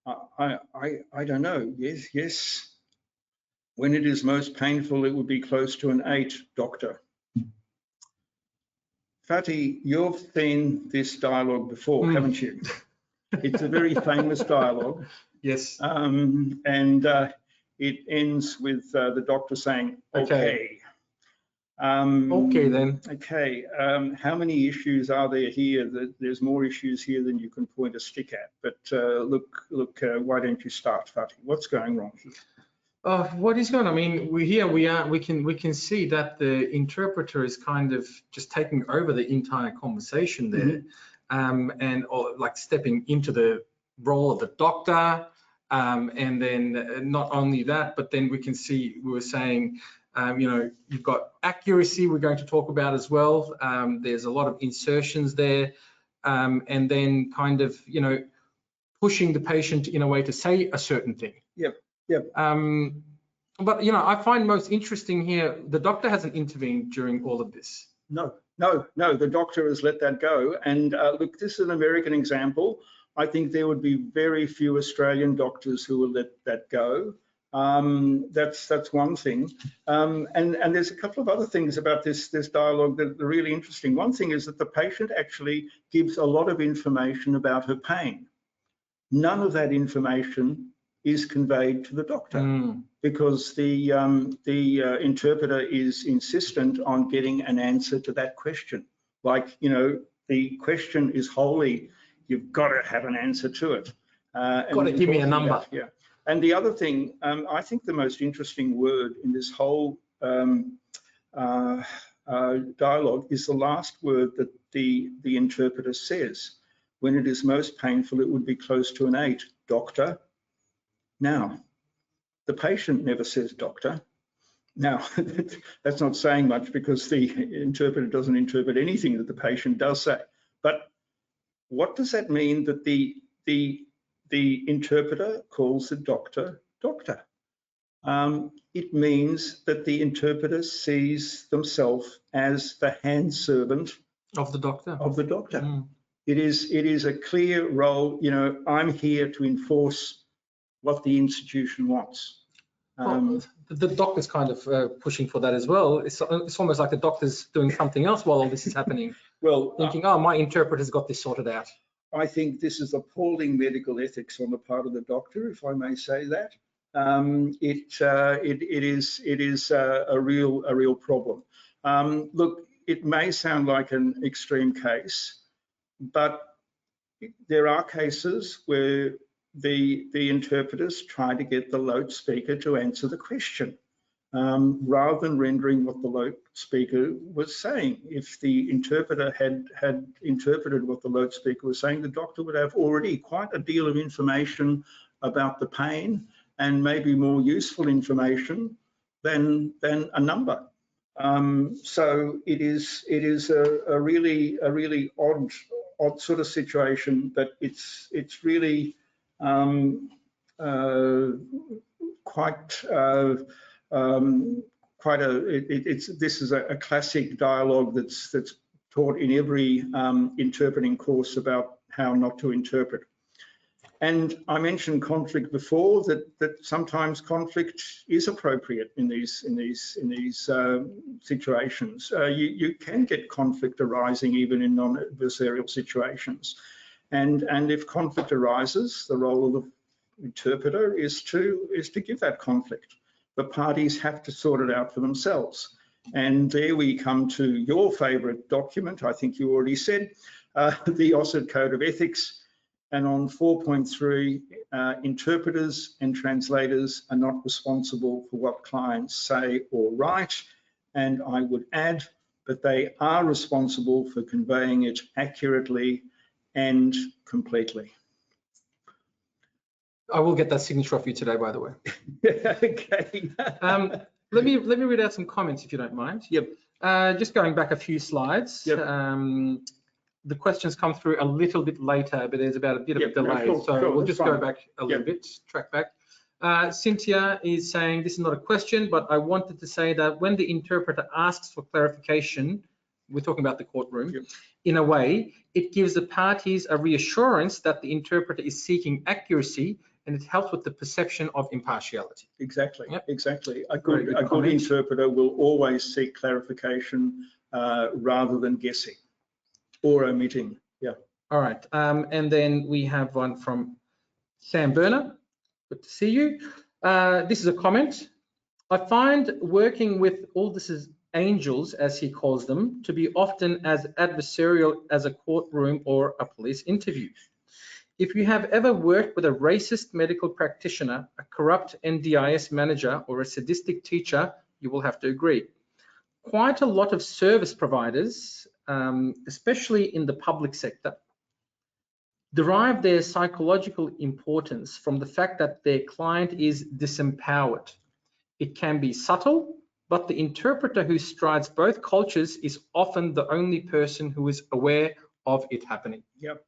I don't know. Yes. When it is most painful, it would be close to an 8, doctor. Fatty, you've seen this dialogue before, haven't you? It's a very famous dialogue. Yes. And it ends with the doctor saying, okay. Okay, then. Okay, how many issues are there here? There's more issues here than you can point a stick at. But look, why don't you start, Fatih? What's going wrong here? What is going on? I mean, we can see that the interpreter is kind of just taking over the entire conversation there, and like stepping into the role of the doctor, and then not only that, but then we can see we were saying, you know, you've got accuracy we're going to talk about as well. There's a lot of insertions there, and then kind of, you know, pushing the patient in a way to say a certain thing. Yep. Yep. But, you know, I find most interesting here, the doctor hasn't intervened during all of this. No, the doctor has let that go. And look, this is an American example. I think there would be very few Australian doctors who will let that go. That's one thing. And there's a couple of other things about this dialogue that are really interesting. One thing is that the patient actually gives a lot of information about her pain. None of that information is conveyed to the doctor because the interpreter is insistent on getting an answer to that question. Like, you know, the question is wholly, you've got to have an answer to it. Got to give me a number. Yeah. And the other thing, I think the most interesting word in this whole dialogue is the last word that the interpreter says. When it is most painful, it would be close to an 8, doctor. Now, the patient never says doctor. Now, that's not saying much because the interpreter doesn't interpret anything that the patient does say. But what does that mean that the interpreter calls the doctor doctor? It means that the interpreter sees themselves as the hand servant of the doctor. It is a clear role. You know, I'm here to enforce what the institution wants. Well, the doctor's kind of pushing for that as well. It's almost like the doctor's doing something else while all this is happening. Well, thinking, oh, my interpreter's got this sorted out. I think this is appalling medical ethics on the part of the doctor, if I may say that. It is a real problem. Look, it may sound like an extreme case, but there are cases where the interpreters try to get the loudspeaker to answer the question rather than rendering what the loudspeaker was saying. If the interpreter had interpreted what the loudspeaker was saying, the doctor would have already quite a deal of information about the pain and maybe more useful information than a number. So it is a really odd sort of situation, but it's really this is a classic dialogue that's taught in every interpreting course about how not to interpret. And I mentioned conflict before, that sometimes conflict is appropriate in these situations. You can get conflict arising even in non-adversarial situations. And if conflict arises, the role of the interpreter is to give that conflict. The parties have to sort it out for themselves. And there we come to your favorite document, I think you already said, the AUSIT Code of Ethics. And on 4.3, interpreters and translators are not responsible for what clients say or write. And I would add that they are responsible for conveying it accurately and completely. I will get that signature off you today, by the way. Okay. Let me read out some comments if you don't mind. Yep. Just going back a few slides. Yep. The questions come through a little bit later, but there's about a bit of a delay. No, so we'll just go back a little Yep. bit, track back. Cynthia is saying, this is not a question, but I wanted to say that when the interpreter asks for clarification, we're talking about the courtroom, Yep. in a way, it gives the parties a reassurance that the interpreter is seeking accuracy, and it helps with the perception of impartiality. Exactly, Yep. exactly. A good interpreter will always seek clarification rather than guessing or omitting. Yeah. All right, and then we have one from Sam Berner. Good to see you. This is a comment. I find working with all this is angels, as he calls them, to be often as adversarial as a courtroom or a police interview. If you have ever worked with a racist medical practitioner, a corrupt NDIS manager, or a sadistic teacher, you will have to agree. Quite a lot of service providers, especially in the public sector, derive their psychological importance from the fact that their client is disempowered. It can be subtle, but the interpreter who strides both cultures is often the only person who is aware of it happening. Yep.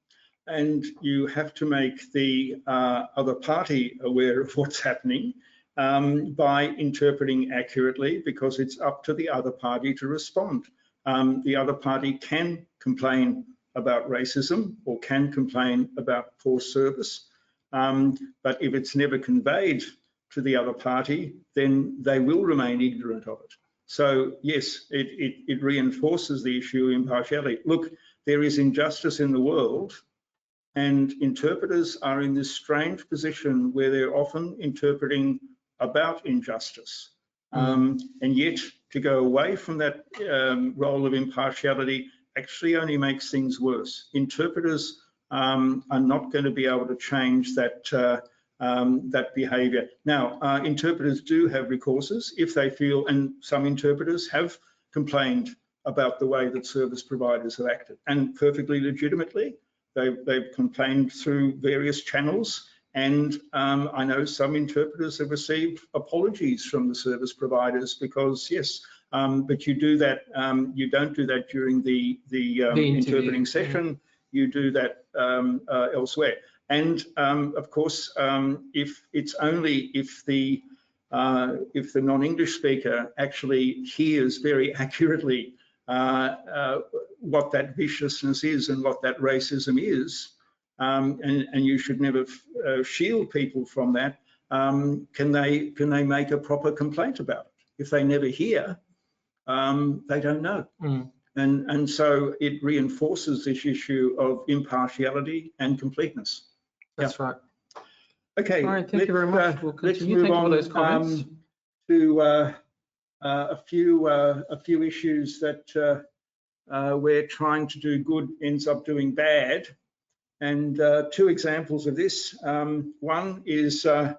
And you have to make the other party aware of what's happening by interpreting accurately, because it's up to the other party to respond. The other party can complain about racism or can complain about poor service, but if it's never conveyed to the other party, then they will remain ignorant of it. So yes, it reinforces the issue of impartiality. Look, there is injustice in the world, and interpreters are in this strange position where they're often interpreting about injustice. And yet to go away from that role of impartiality actually only makes things worse. Interpreters are not going to be able to change that that behaviour. Now, interpreters do have recourses if they feel, and some interpreters have complained about the way that service providers have acted, and perfectly legitimately. They've complained through various channels, and I know some interpreters have received apologies from the service providers because, yes, but you do that. You don't do that during the interpreting session. You do that elsewhere. And of course, if the non-English speaker actually hears very accurately what that viciousness is and what that racism is, and you should never shield people from that. Can they make a proper complaint about it? If they never hear, they don't know. And so it reinforces this issue of impartiality and completeness. That's right. Okay. All right, thank you very much. We'll continue. Let's move on for those comments. To a few issues that where trying to do good ends up doing bad. And two examples of this. One is the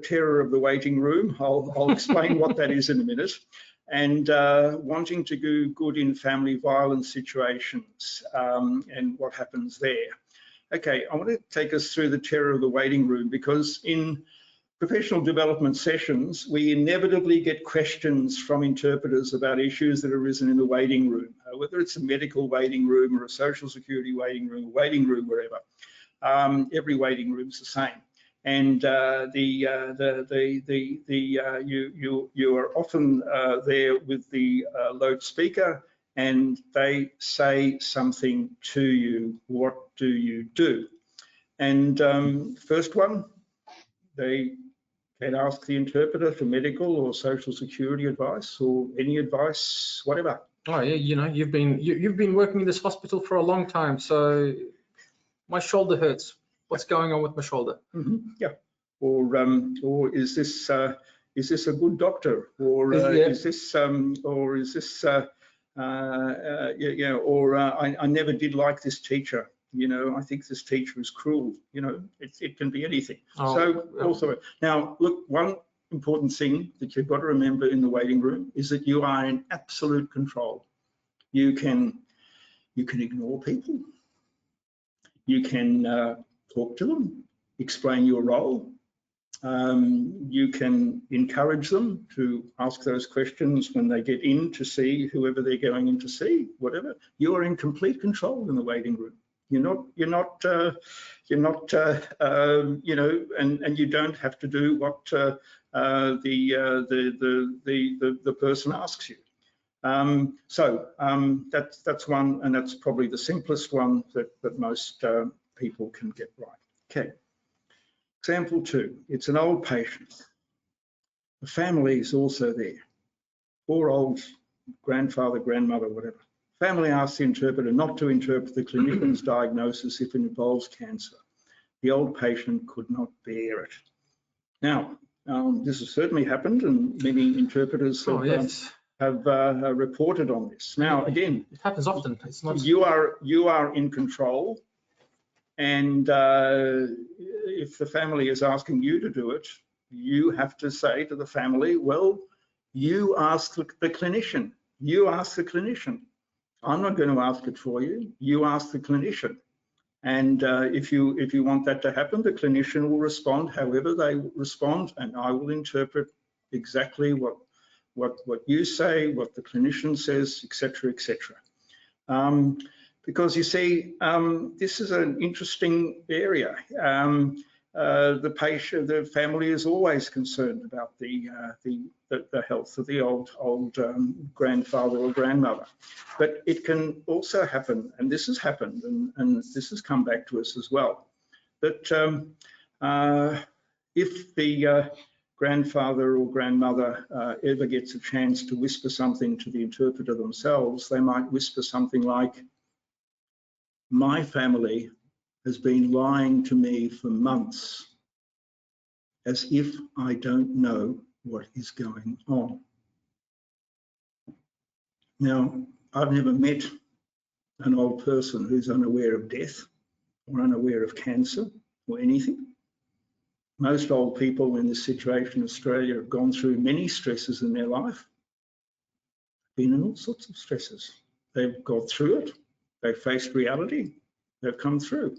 terror of the waiting room. I'll explain what that is in a minute. And wanting to do good in family violence situations and what happens there. Okay, I want to take us through the terror of the waiting room, because in professional development sessions, we inevitably get questions from interpreters about issues that have arisen in the waiting room, whether it's a medical waiting room or a social security waiting room, wherever. Every waiting room is the same. And you are often there with the loudspeaker, and they say something to you. What do you do? And first one, they can ask the interpreter for medical or social security advice or any advice, whatever. Oh yeah, you know, you've been working in this hospital for a long time, so my shoulder hurts. What's going on with my shoulder? Yeah. Or is this a good doctor? Or is this I never did like this teacher. You know, I think this teacher is cruel. You know, it can be anything. Also, now look, one important thing that you've got to remember in the waiting room is that you are in absolute control. You can ignore people. You can talk to them, explain your role. You can encourage them to ask those questions when they get in to see whoever they're going in to see, whatever. You are in complete control in the waiting room. You're not you know, and you don't have to do what the person asks you. That's one, and that's probably the simplest one that most people can get right. Okay. Example 2, it's an old patient. The family is also there. Poor old grandfather, grandmother, whatever. Family asks the interpreter not to interpret the clinician's diagnosis if it involves cancer. The old patient could not bear it. Now, this has certainly happened, and many interpreters have reported on this. Now, again, it happens often. It's not. You are in control, and if the family is asking you to do it, you have to say to the family, well, you ask the clinician. You ask the clinician. I'm not going to ask it for you. You ask the clinician. And if you want that to happen, the clinician will respond however they respond, and I will interpret exactly what you say, what the clinician says, etc., etc. Because you see, this is an interesting area. The family is always concerned about the health of the old grandfather or grandmother, but it can also happen, and this has happened, and this has come back to us as well, that if the grandfather or grandmother ever gets a chance to whisper something to the interpreter themselves, they might whisper something like, "My family has been lying to me for months, as if I don't know what is going on." Now, I've never met an old person who's unaware of death or unaware of cancer or anything. Most old people in this situation in Australia have gone through many stresses in their life, been in all sorts of stresses. They've got through it, they've faced reality, they've come through.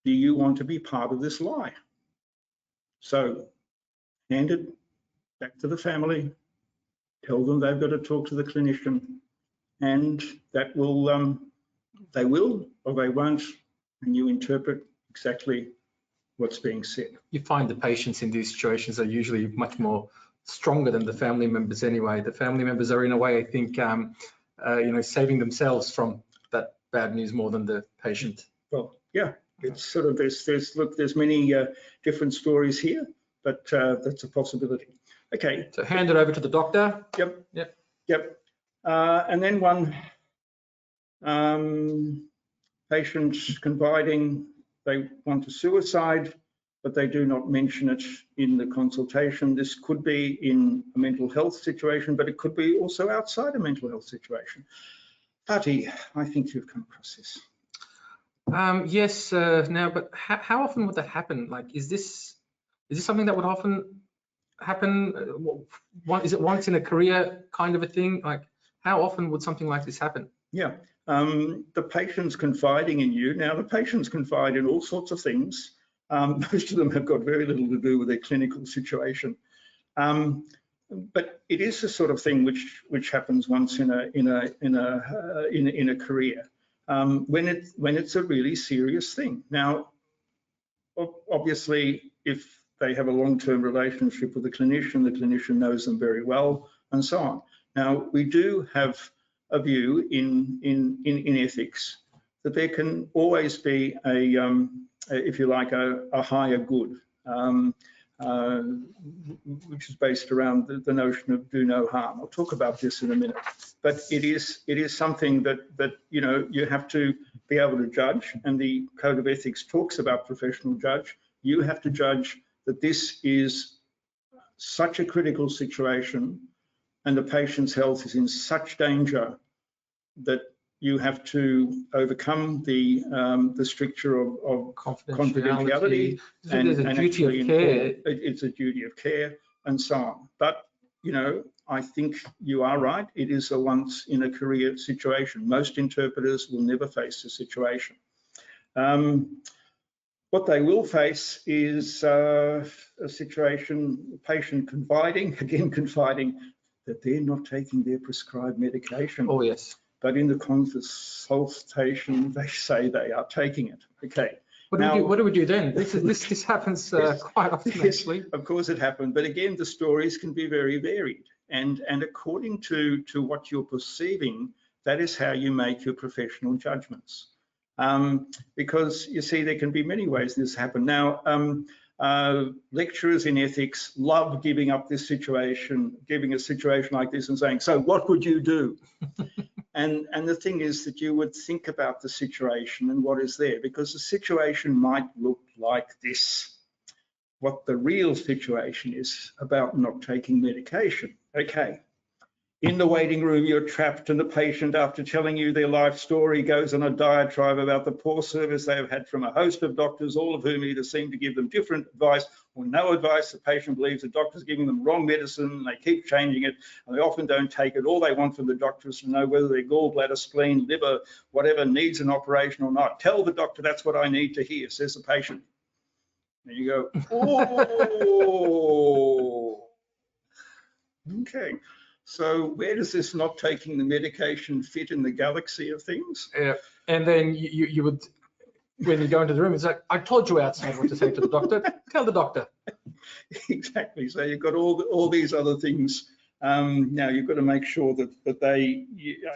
Do you want to be part of this lie? So hand it back to the family, tell them they've got to talk to the clinician, and that will, they will or they won't, and you interpret exactly what's being said. You find the patients in these situations are usually much more stronger than the family members anyway. The family members are in a way, I think, saving themselves from that bad news more than the patient. Well, yeah. It's sort of, there's many different stories here, but that's a possibility. Okay. So hand it over to the doctor. Yep. And then one patient confiding they want to suicide, but they do not mention it in the consultation. This could be in a mental health situation, but it could be also outside a mental health situation. Patty, I think you've come across this. Yes, now, but how often would that happen? Like, is this something that would often happen? Is it once in a career kind of a thing? Like, how often would something like this happen? Yeah, the patient's confiding in you. Now, the patients confide in all sorts of things. Most of them have got very little to do with their clinical situation. But it is the sort of thing which happens once in a career. When it's a really serious thing. Now, obviously, if they have a long-term relationship with the clinician knows them very well, and so on. Now, we do have a view in ethics that there can always be if you like, a higher good, which is based around the notion of do no harm. I'll talk about this in a minute, but it is something that you have to be able to judge, and the Code of Ethics talks about professional judge. You have to judge that this is such a critical situation and the patient's health is in such danger that you have to overcome the stricture of confidentiality and a duty of care. It's a duty of care and so on. But I think you are right. It is a once in a career situation. Most interpreters will never face this situation. What they will face is a situation, patient confiding that they're not taking their prescribed medication. Oh, yes. But in the consultation, they say they are taking it. Okay. What do we do then? This happens quite often, actually. Of course it happened. But again, the stories can be very varied. And according to what you're perceiving, that is how you make your professional judgments. Because you see, there can be many ways this happen. Now, lecturers in ethics love giving up this situation, giving a situation like this and saying, so what would you do? And the thing is that you would think about the situation and what is there, because the situation might look like this. What the real situation is about not taking medication. Okay. In the waiting room, you're trapped, and the patient, after telling you their life story, goes on a diatribe about the poor service they have had from a host of doctors, all of whom either seem to give them different advice or no advice. The patient believes the doctor's giving them wrong medicine, and they keep changing it, and they often don't take it. All they want from the doctor is to know whether their gallbladder, spleen, liver, whatever, needs an operation or not. Tell the doctor that's what I need to hear, says the patient. And you go, oh, okay. So where does this not taking the medication fit in the galaxy of things? Yeah. And then you would, when you go into the room, it's like, I told you outside what to say to the doctor. Tell the doctor. Exactly. So you've got all these other things. Now you've got to make sure that I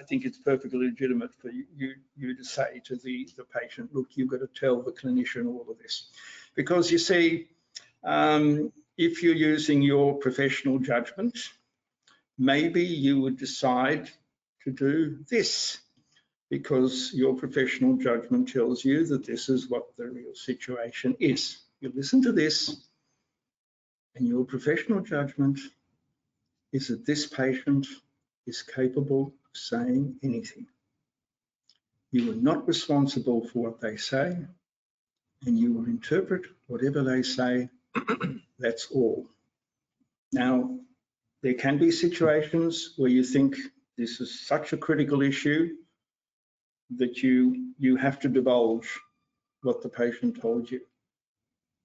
think it's perfectly legitimate for you to say to the patient, look, you've got to tell the clinician all of this. Because you see, if you're using your professional judgment, maybe you would decide to do this because your professional judgment tells you that this is what the real situation is. You listen to this, and your professional judgment is that this patient is capable of saying anything. You are not responsible for what they say, and you will interpret whatever they say. That's all. Now, there can be situations where you think this is such a critical issue that you have to divulge what the patient told you.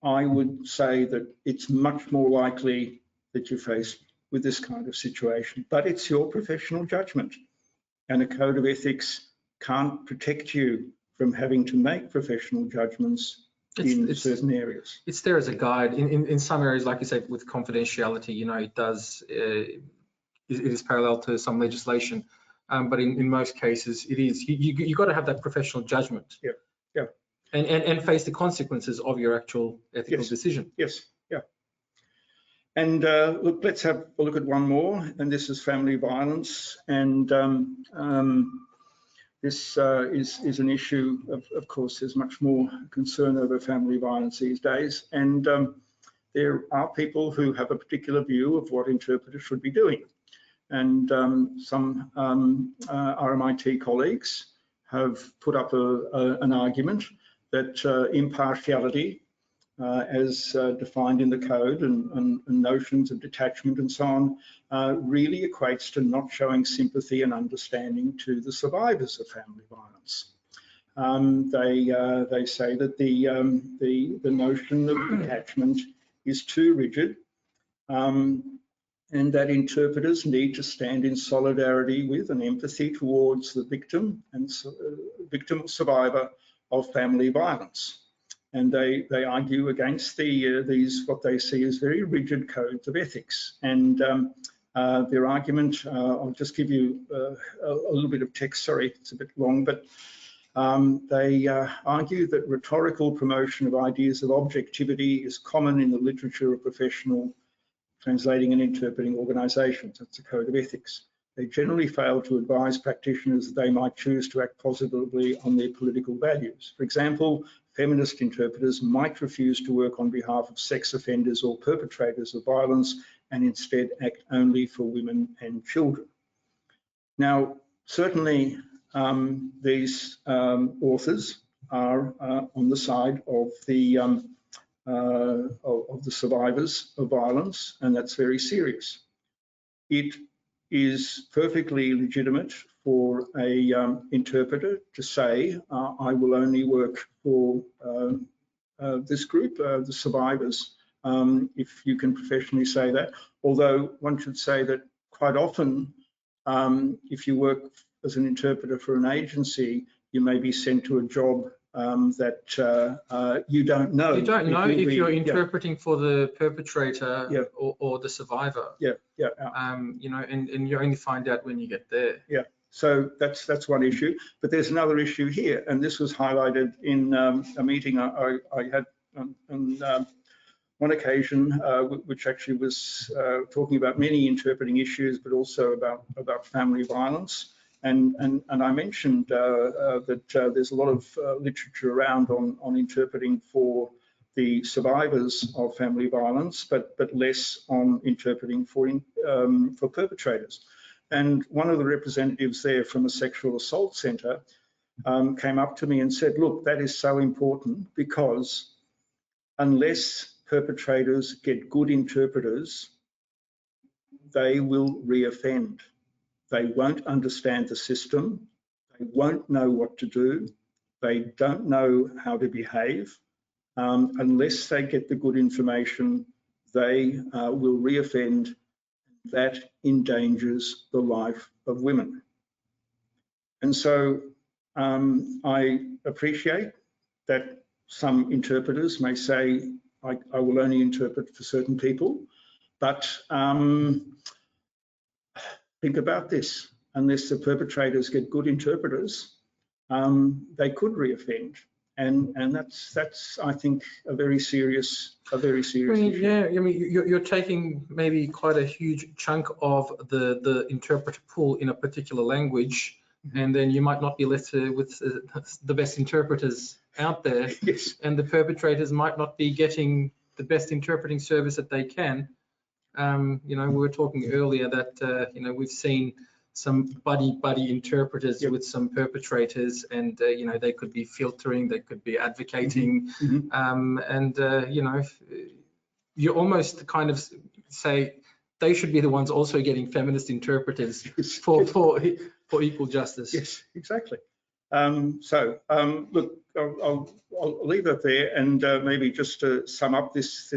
I would say that it's much more likely that you're faced with this kind of situation, but it's your professional judgment, and a code of ethics can't protect you from having to make professional judgments in certain areas. It's there as a guide. In some areas, like you said, with confidentiality, you know, it does, it is parallel to some legislation. But in most cases, it is. You got to have that professional judgment. Yeah, yeah. And face the consequences of your actual ethical decision. Yes, yeah. And look, let's have a look at one more, and this is family violence. And this is an issue, of course, there's much more concern over family violence these days. And there are people who have a particular view of what interpreters should be doing. And some RMIT colleagues have put up an argument that impartiality, as defined in the code and notions of detachment and so on, really equates to not showing sympathy and understanding to the survivors of family violence. They say that the notion of detachment is too rigid, and that interpreters need to stand in solidarity with and empathy towards the victim and victim or survivor of family violence. And they argue against these what they see as very rigid codes of ethics. And their argument, I'll just give you a little bit of text, sorry, it's a bit long, but they argue that rhetorical promotion of ideas of objectivity is common in the literature of professional translating and interpreting organisations. That's a code of ethics. They generally fail to advise practitioners that they might choose to act positively on their political values. For example, feminist interpreters might refuse to work on behalf of sex offenders or perpetrators of violence and instead act only for women and children. Now, certainly these authors are on the side of the survivors of violence, and that's very serious. It is perfectly legitimate for a interpreter to say, I will only work for this group, the survivors, if you can professionally say that. Although one should say that quite often, if you work as an interpreter for an agency, you may be sent to a job that you don't know. You don't know if you're interpreting for the perpetrator or the survivor. You know, and you only find out when you get there. Yeah. So that's one issue. But there's another issue here, and this was highlighted in a meeting I had on one occasion, which actually was talking about many interpreting issues, but also about family violence. And I mentioned that there's a lot of literature around on interpreting for the survivors of family violence, but less on interpreting for perpetrators. And one of the representatives there from a sexual assault centre came up to me and said, look, that is so important, because unless perpetrators get good interpreters, they will reoffend. They won't understand the system. They won't know what to do. They don't know how to behave. Unless they get the good information, they will reoffend. That endangers the life of women. And so I appreciate that some interpreters may say, I will only interpret for certain people, but think about this. Unless the perpetrators get good interpreters, they could reoffend. And that's I think a very serious issue. Yeah, I mean, you're taking maybe quite a huge chunk of the interpreter pool in a particular language, and then you might not be left with the best interpreters out there. Yes. And the perpetrators might not be getting the best interpreting service that they can. You know, we were talking earlier that you know, we've seen some buddy interpreters Yep. with some perpetrators, and you know, they could be filtering, they could be advocating, and you know, you almost kind of say they should be the ones also getting feminist interpreters for equal justice. Yes, exactly. Look, I'll leave it there, and maybe just to sum up this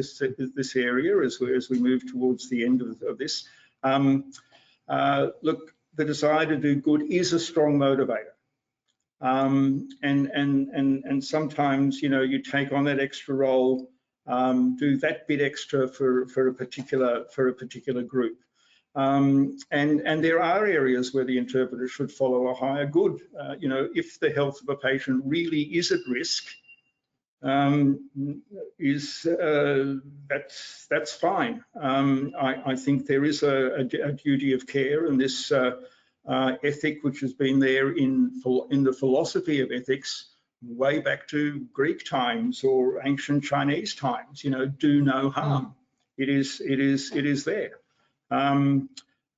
area as we move towards the end of this. Look, the desire to do good is a strong motivator, and sometimes, you know, you take on that extra role, do that bit extra for a particular group. And there are areas where the interpreter should follow a higher good. You know, if the health of a patient really is at risk, that's fine. I think there is a duty of care, and this ethic, which has been there in the philosophy of ethics way back to Greek times or ancient Chinese times. You know, do no harm. It is there.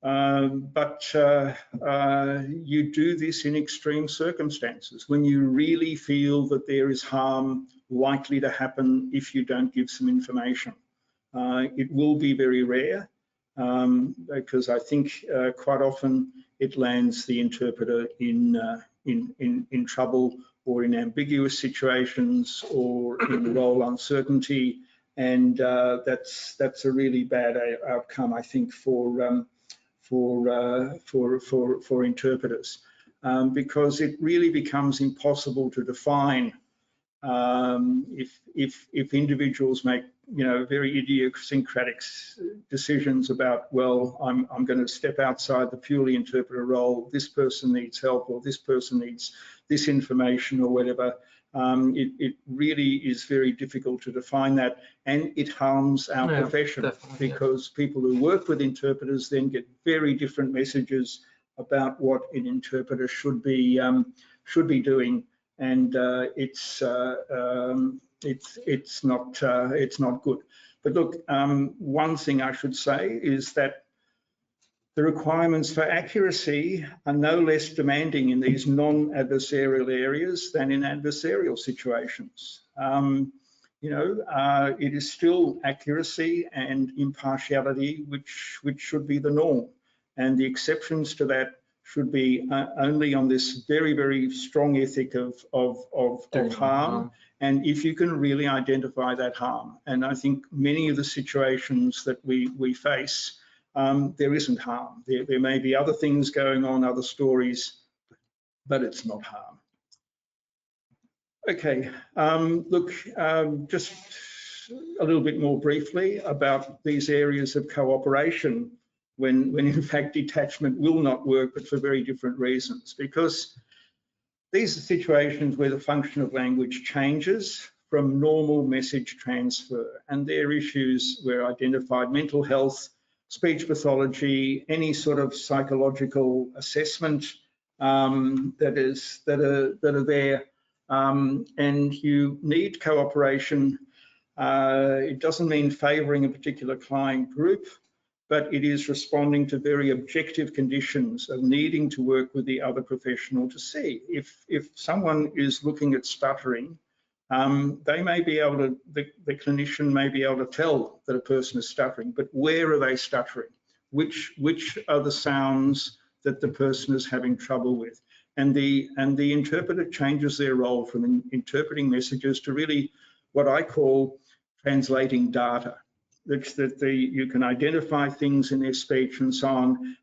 But you do this in extreme circumstances, when you really feel that there is harm likely to happen if you don't give some information. It will be very rare, because I think quite often it lands the interpreter in trouble, or in ambiguous situations, or in role uncertainty, and that's a really bad outcome, I think, for interpreters, because it really becomes impossible to define if individuals make, you know, very idiosyncratic decisions about, well, I'm going to step outside the purely interpreter role. This person needs help, or this person needs this information, or whatever. It really is very difficult to define that, and it harms our profession, because people who work with interpreters then get very different messages about what an interpreter should be doing, and it's not good. But look, one thing I should say is that the requirements for accuracy are no less demanding in these non-adversarial areas than in adversarial situations. You know, it is still accuracy and impartiality which should be the norm, and the exceptions to that should be only on this very, very strong ethic of harm, and if you can really identify that harm. And I think many of the situations that we face, there isn't harm. There may be other things going on, other stories, but it's not harm. Okay, look, just a little bit more briefly about these areas of cooperation, when in fact detachment will not work, but for very different reasons. Because these are situations where the function of language changes from normal message transfer, and there are issues where identified mental health, speech pathology, any sort of psychological assessment that are there, and you need cooperation. It doesn't mean favouring a particular client group, but it is responding to very objective conditions of needing to work with the other professional to see if someone is looking at stuttering. They may be able to, the clinician may be able to tell that a person is stuttering, but where are they stuttering? Which are the sounds that the person is having trouble with? And the interpreter changes their role from interpreting messages to really what I call translating data. You can identify things in their speech and so on.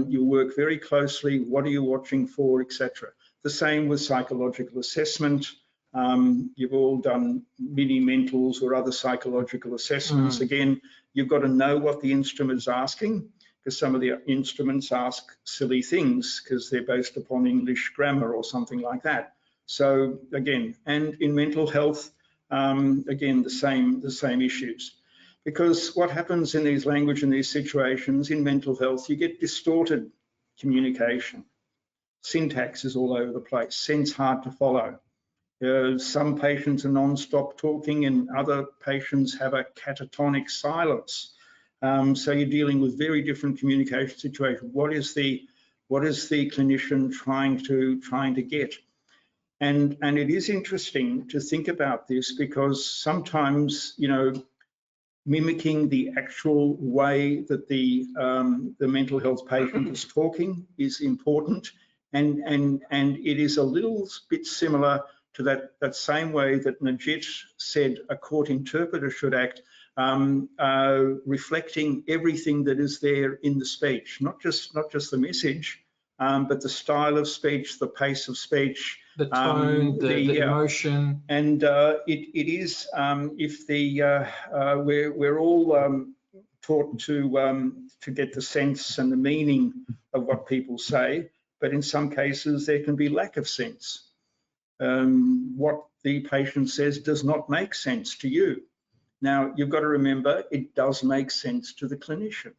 You work very closely. What are you watching for, etc. The same with psychological assessment. You've all done mini mentals or other psychological assessments. Again, you've got to know what the instrument is asking, because some of the instruments ask silly things because they're based upon English grammar or something like that. So again, and in mental health, again, the same issues. Because what happens in these language and these situations in mental health, you get distorted communication. Syntax is all over the place, sense hard to follow. Some patients are non-stop talking and other patients have a catatonic silence. So you're dealing with very different communication situations. What is the clinician trying to get? And it is interesting to think about this, because sometimes, you know, mimicking the actual way that the mental health patient is talking is important, and it is a little bit similar to that same way that Najit said a court interpreter should act, reflecting everything that is there in the speech, not just the message, but the style of speech, the pace of speech, the tone, the emotion. And it is, if we're all taught to get the sense and the meaning of what people say, but in some cases there can be lack of sense. What the patient says does not make sense to you. Now, you've got to remember, it does make sense to the clinician.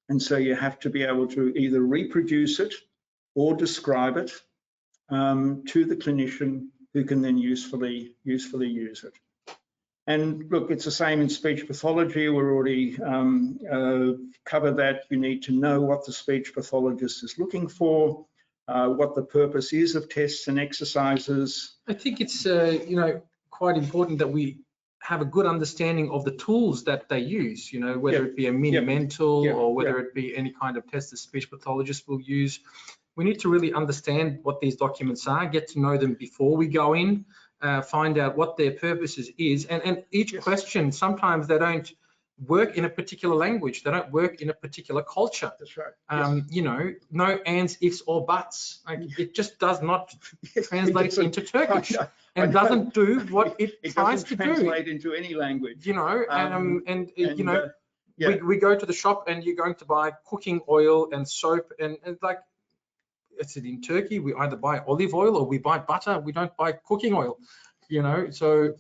And so you have to be able to either reproduce it or describe it to the clinician, who can then usefully use it. And look, it's the same in speech pathology. We're already covered that. You need to know what the speech pathologist is looking for, what the purpose is of tests and exercises. I think it's you know, quite important that we have a good understanding of the tools that they use, you know, whether it be a mini mental or whether it be any kind of test the speech pathologist will use. We need to really understand what these documents are, get to know them before we go in, find out what their purposes is, and each question, sometimes they don't work in a particular language, they don't work in a particular culture. That's right. You know, no ands, ifs or buts. Like, it just does not translate into Turkish and doesn't do what it tries to do. It doesn't translate into any language. You know, you know, we go to the shop and you're going to buy cooking oil and soap, and like, it's in Turkey, we either buy olive oil or we buy butter. We don't buy cooking oil, you know. So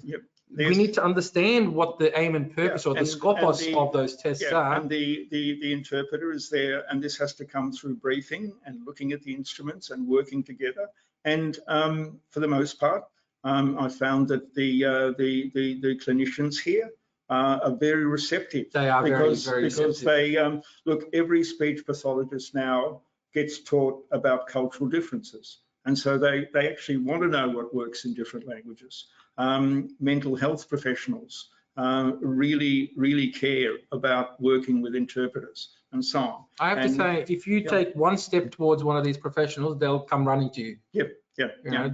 we need to understand what the aim and purpose or the scopus of those tests are. And the interpreter is there, and this has to come through briefing and looking at the instruments and working together. And for the most part, I found that the clinicians here are very receptive. They are very receptive. Because they look, every speech pathologist now gets taught about cultural differences, and so they actually want to know what works in different languages. Mental health professionals really care about working with interpreters and so on. I have to say, if you take one step towards one of these professionals, they'll come running to you. They are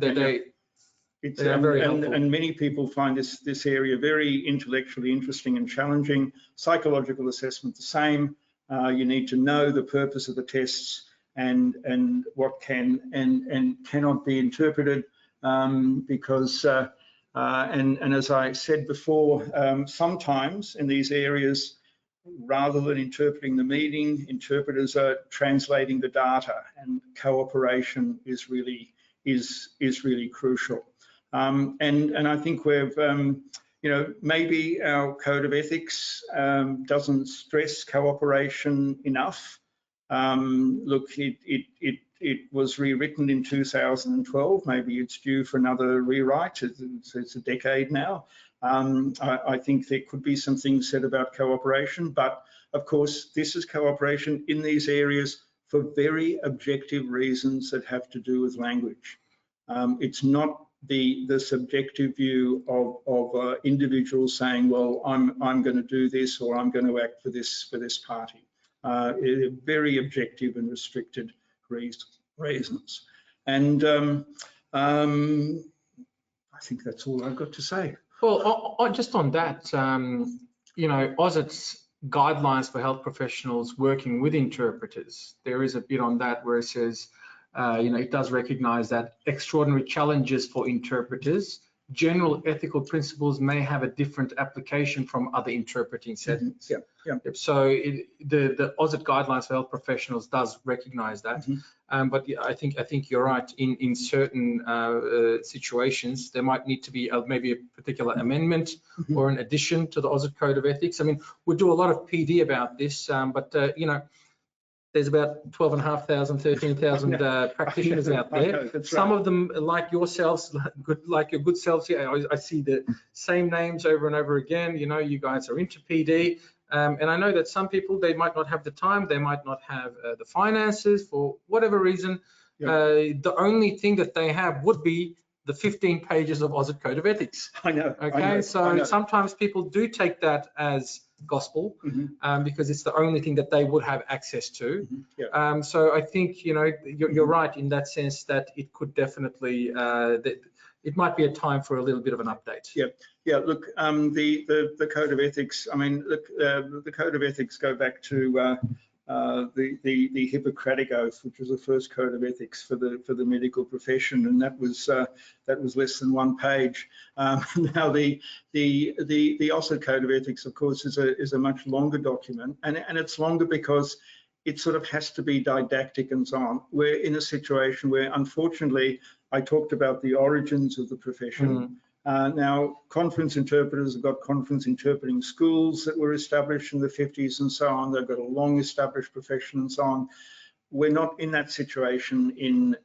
very helpful. And many people find this area very intellectually interesting and challenging. Psychological assessment, the same. You need to know the purpose of the tests and what can and cannot be interpreted, because and as I said before, sometimes in these areas, rather than interpreting the meaning, interpreters are translating the data, and cooperation is really crucial. And I think we've you know, maybe our code of ethics doesn't stress cooperation enough. Look, was rewritten in 2012. Maybe it's due for another rewrite. It's a decade now. I think there could be some things said about cooperation, but of course, this is cooperation in these areas for very objective reasons that have to do with language. It's not the subjective view of individuals saying, well, I'm going to do this, or I'm going to act for this party. Very objective and restricted reasons. And I think that's all I've got to say. Well, just on that, you know, AUSIT's guidelines for health professionals working with interpreters, there is a bit on that where it says, you know, it does recognize that extraordinary challenges for interpreters, general ethical principles may have a different application from other interpreting settings. So the AUSIT guidelines for health professionals does recognize that. But yeah, I think you're right. In certain situations, there might need to be maybe a particular amendment or an addition to the AUSIT Code of Ethics. I mean, we do a lot of PD about this, but you know, there's about 12,500, 13,000 practitioners out there. Some of them, like yourselves, like your good selves here, I see the same names over and over again. You know, you guys are into PD. And I know that some people, they might not have the time, they might not have the finances for whatever reason. The only thing that they have would be the 15 pages of AUSIT Code of Ethics. I know. Okay, so sometimes people do take that as gospel because it's the only thing that they would have access to. So I think, you know, you're right in that sense that it could definitely, it might be a time for a little bit of an update. Look, the Code of Ethics, I mean, look, the Code of Ethics go back to the Hippocratic Oath, which was the first Code of Ethics for the medical profession, and that was less than one page. Now the AUSIT Code of Ethics, of course, is a much longer document, and it's longer because it sort of has to be didactic and so on. We're in a situation where, unfortunately, I talked about the origins of the profession. Now, conference interpreters have got conference interpreting schools that were established in the 50s and so on. They've got a long established profession and so on. We're not in that situation in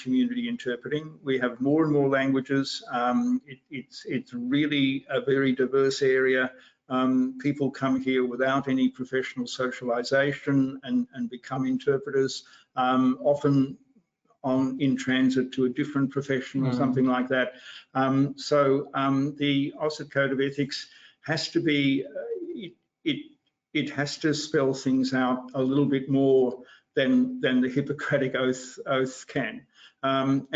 community interpreting. We have more and more languages. It's really a very diverse area. People come here without any professional socialization and become interpreters, often in transit to a different profession or something like that. So the AUSIT Code of Ethics has to be, it has to spell things out a little bit more than the Hippocratic Oath can. And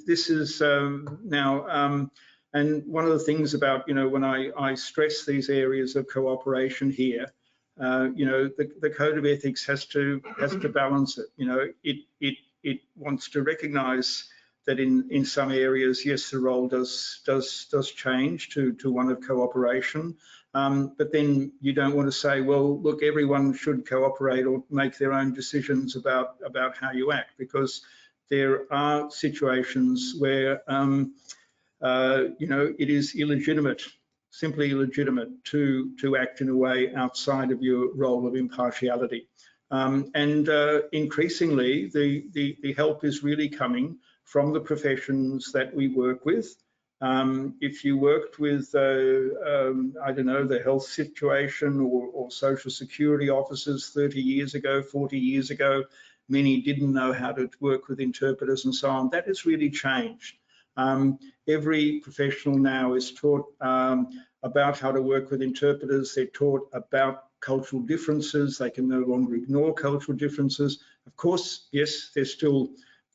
this is now, and one of the things about, you know, when I stress these areas of cooperation here, you know, the Code of Ethics has to balance it. You know, it wants to recognise that in some areas, yes, the role does change to one of cooperation, but then you don't want to say, well, look, everyone should cooperate or make their own decisions about how you act, because there are situations where you know, it is illegitimate, simply illegitimate to act in a way outside of your role of impartiality. And increasingly, the help is really coming from the professions that we work with. If you worked with, I don't know, the health situation or social security officers 30 years ago, 40 years ago, many didn't know how to work with interpreters and so on. That has really changed. Every professional now is taught about how to work with interpreters. They're taught about cultural differences. They can no longer ignore cultural differences. Of course, yes, there's still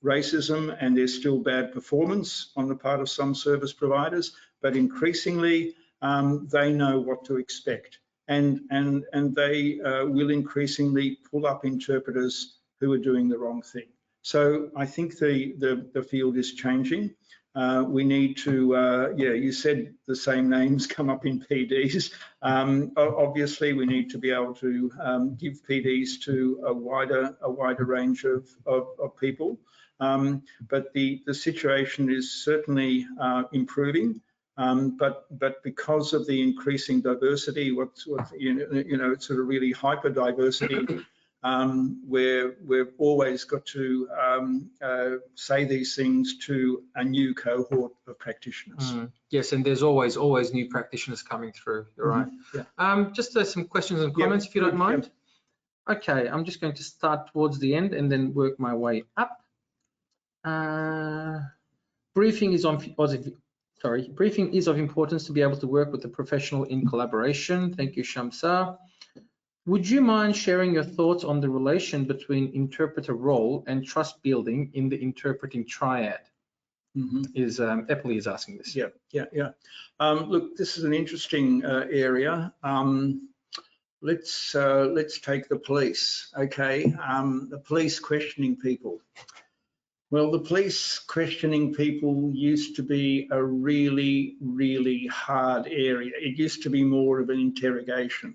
racism and there's still bad performance on the part of some service providers, but increasingly they know what to expect, and they will increasingly pull up interpreters who are doing the wrong thing. So I think the field is changing. We need to, yeah, you said the same names come up in PDs. Obviously, we need to be able to give PDs to a wider range of people. But the situation is certainly improving. But because of the increasing diversity, you know, it's sort of really hyper diversity. where we've always got to say these things to a new cohort of practitioners. Yes, and there's always new practitioners coming through. You're right. Yeah. Just some questions and comments, if you don't mind. Okay, I'm just going to start towards the end and then work my way up. Briefing is of importance to be able to work with the professional in collaboration. Thank you, Shamsa. Would you mind sharing your thoughts on the relation between interpreter role and trust building in the interpreting triad? Epley is asking this. Yeah. Look, this is an interesting area. Let's take the police. Okay, the police questioning people. Well, the police questioning people used to be a really, really hard area. It used to be more of an interrogation.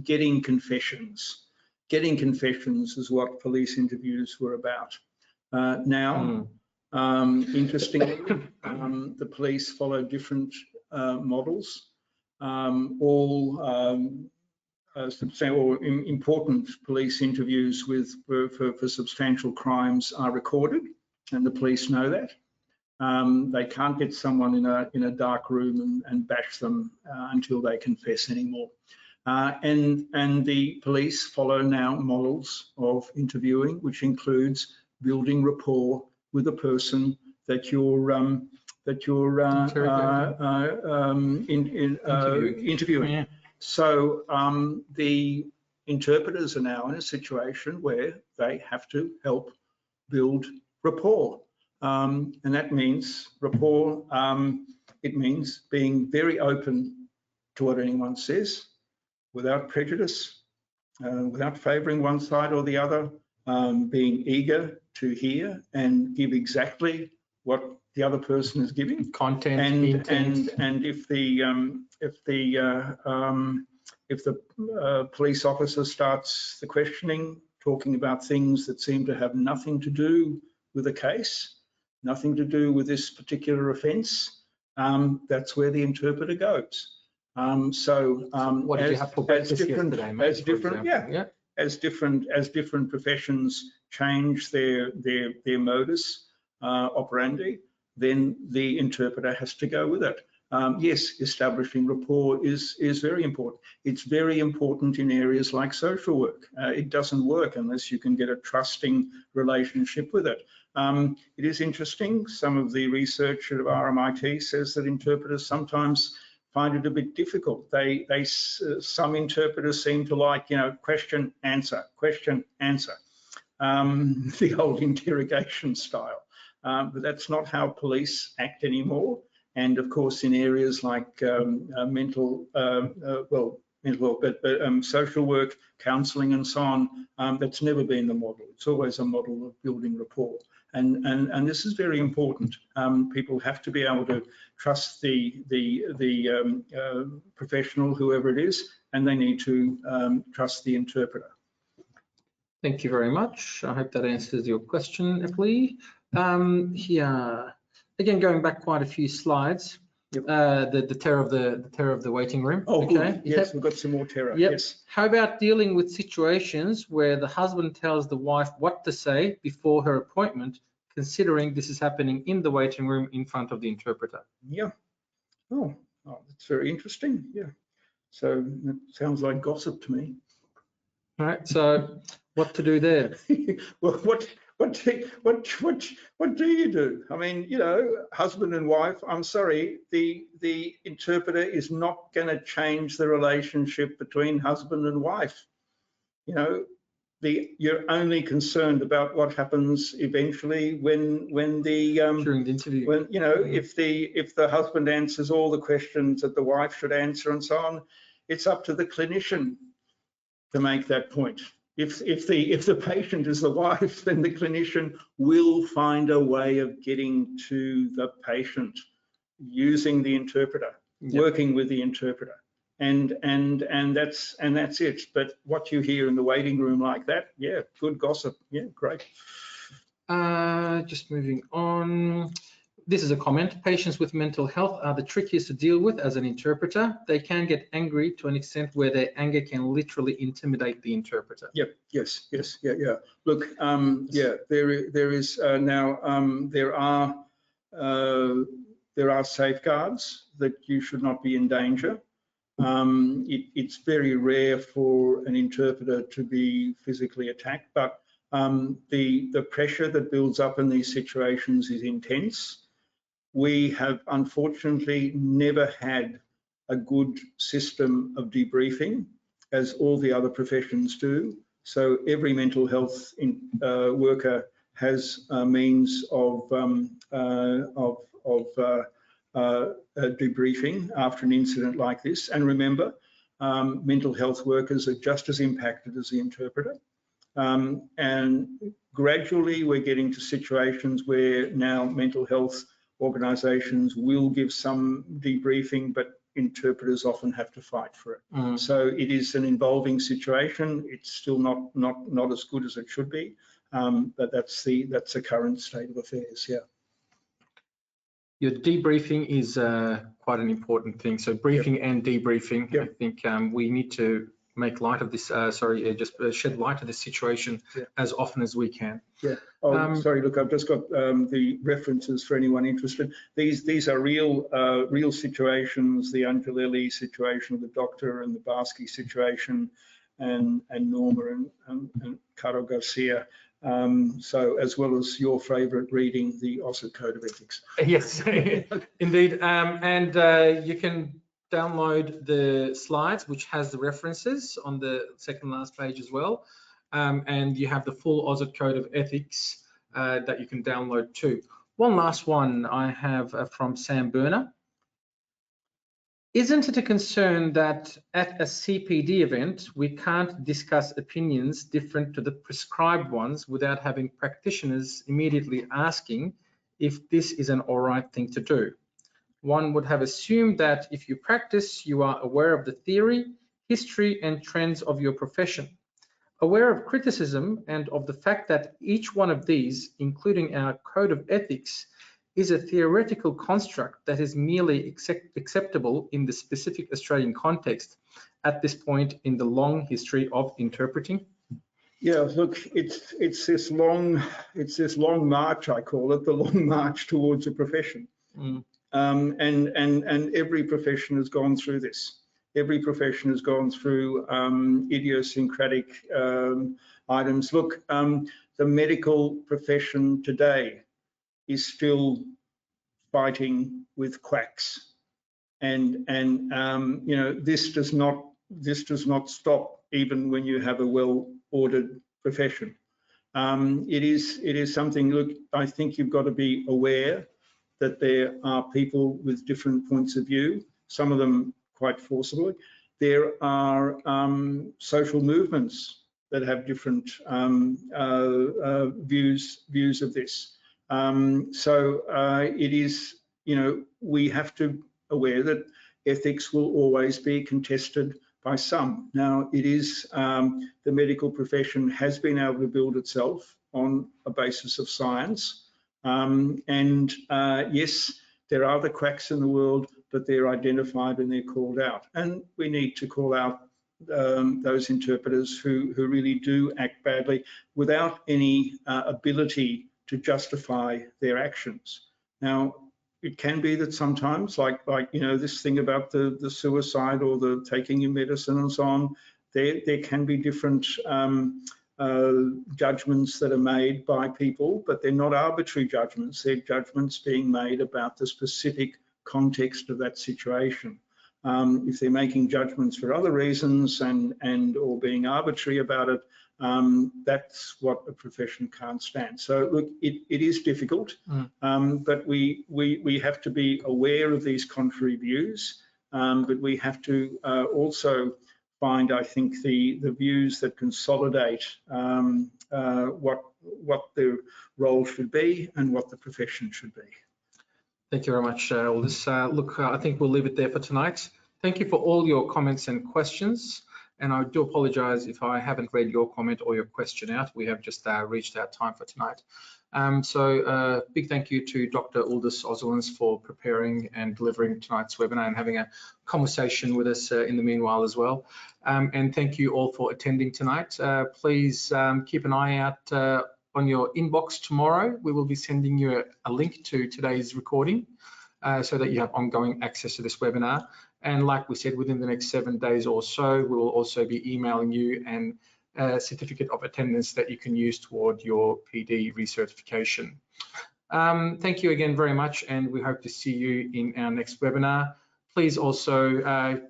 Getting confessions is what police interviews were about. Now, interestingly, the police follow different models. Important police interviews for substantial crimes are recorded, and the police know that. They can't get someone in a dark room and bash them until they confess anymore. And the police follow now models of interviewing, which includes building rapport with a person that you're interviewing. Yeah. So the interpreters are now in a situation where they have to help build rapport. And that means rapport, it means being very open to what anyone says, without prejudice, without favouring one side or the other, being eager to hear and give exactly what the other person is giving. Content, and if the police officer starts the questioning, talking about things that seem to have nothing to do with the case, nothing to do with this particular offence, that's where the interpreter goes. What did you have for breakfast yesterday, mate, as different professions change their modus operandi, then the interpreter has to go with it. Yes, establishing rapport is very important. It's very important in areas like social work. It doesn't work unless you can get a trusting relationship with it. It is interesting, some of the research at RMIT says that interpreters sometimes find it a bit difficult. Some interpreters seem to like, question, answer, the old interrogation style. But that's not how police act anymore. And of course, in areas like mental health, but social work, counselling, and so on, that's never been the model. It's always a model of building rapport. And this is very important. People have to be able to trust the professional, whoever it is, and they need to trust the interpreter. Thank you very much. I hope that answers your question, Epley. Here, again, going back quite a few slides. Yep. The terror of the waiting room. Oh, okay. Good. Yes, we've got some more terror. Yep. Yes. How about dealing with situations where the husband tells the wife what to say before her appointment, considering this is happening in the waiting room in front of the interpreter? Yeah. Oh, that's very interesting. Yeah. So that sounds like gossip to me. All right. So what to do there? Well, what do you do? I mean, husband and wife, I'm sorry, the interpreter is not going to change the relationship between husband and wife. You're only concerned about what happens eventually when during the interview. When if the husband answers all the questions that the wife should answer and so on, it's up to the clinician to make that point. If the patient is the wife, then the clinician will find a way of getting to the patient using the interpreter, working with the interpreter, and that's it. But what you hear in the waiting room like that, yeah, good gossip, yeah, great. Just moving on. this is a comment. Patients with mental health are the trickiest to deal with as an interpreter. They can get angry to an extent where their anger can literally intimidate the interpreter. Yep. Yes. Yes. Yeah. Yeah. Look. Yeah. There is now. There are safeguards that you should not be in danger. It's very rare for an interpreter to be physically attacked, but the pressure that builds up in these situations is intense. We have unfortunately never had a good system of debriefing, as all the other professions do. So every mental health worker has a means of debriefing after an incident like this. And remember, mental health workers are just as impacted as the interpreter. And gradually we're getting to situations where now mental health organisations will give some debriefing, but interpreters often have to fight for it. So it is an involving situation. It's still not as good as it should be, but that's the current state of affairs. Yeah. Your debriefing is quite an important thing. So briefing and debriefing. I think we need to make light of this. Just shed light of this situation as often as we can. Yeah. Oh, sorry. Look, I've just got the references for anyone interested. These are real situations. The Angelelli situation, the doctor, and the Barsky situation, and Norma and Caro Garcia. So as well as your favourite reading, the AUSIT Code of Ethics. Yes, indeed. And you can download the slides, which has the references on the second last page as well. And you have the full AUSIT Code of Ethics that you can download too. One last one I have from Sam Burner. Isn't it a concern that at a CPD event, we can't discuss opinions different to the prescribed ones without having practitioners immediately asking if this is an all right thing to do? One would have assumed that if you practice, you are aware of the theory, history, and trends of your profession, aware of criticism and of the fact that each one of these, including our code of ethics, is a theoretical construct that is merely acceptable in the specific Australian context at this point in the long history of interpreting? Yeah, look, it's this long march, I call it, the long march towards a profession. And every profession has gone through this. Every profession has gone through idiosyncratic items. Look, the medical profession today is still fighting with quacks, and you know, this does not stop even when you have a well-ordered profession. It is something. Look, I think you've got to be aware that there are people with different points of view. Some of them quite forcibly. There are social movements that have different views of this. So it is, you know, we have to aware that ethics will always be contested by some. Now, it is the medical profession has been able to build itself on a basis of science, and yes, there are the quacks in the world, but they're identified and they're called out, and we need to call out those interpreters who really do act badly without any ability to justify their actions. Now, it can be that sometimes, like you know, this thing about the suicide or the taking your medicine and so on, there can be different judgments that are made by people, but they're not arbitrary judgments. They're judgments being made about the specific context of that situation. If they're making judgments for other reasons and or being arbitrary about it, that's what a profession can't stand. So look, it is difficult, but we have to be aware of these contrary views, but we have to also find, I think, the views that consolidate what the role should be and what the profession should be. Thank you very much, Aldous. Look, I think we'll leave it there for tonight. Thank you for all your comments and questions. And I do apologize if I haven't read your comment or your question out. We have just reached our time for tonight. So big thank you to Dr. Aldous Oswalins for preparing and delivering tonight's webinar and having a conversation with us in the meanwhile as well. And thank you all for attending tonight. Please keep an eye out on your inbox tomorrow. We will be sending you a link to today's recording so that you have ongoing access to this webinar. And like we said, within the next 7 days or so, we will also be emailing you a certificate of attendance that you can use toward your PD recertification. Thank you again very much, and we hope to see you in our next webinar. Please also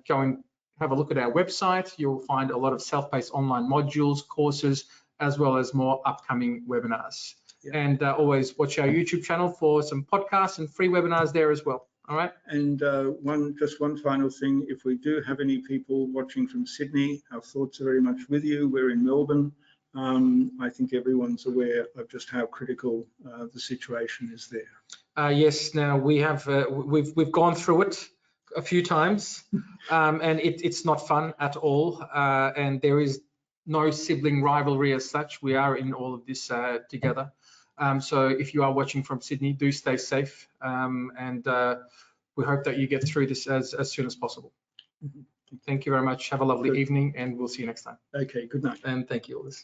go and have a look at our website. You'll find a lot of self-paced online modules, courses, as well as more upcoming webinars. Yeah. And always watch our YouTube channel for some podcasts and free webinars there as well. All right. And just one final thing, if we do have any people watching from Sydney, our thoughts are very much with you. We're in Melbourne. I think everyone's aware of just how critical the situation is there. Yes, now we have we've gone through it a few times, and it's not fun at all. And there is no sibling rivalry as such. We are in all of this together. So if you are watching from Sydney, do stay safe, and we hope that you get through this as soon as possible. Thank you very much. Have a lovely evening, and we'll see you next time. Okay, good night. And thank you, Aldous.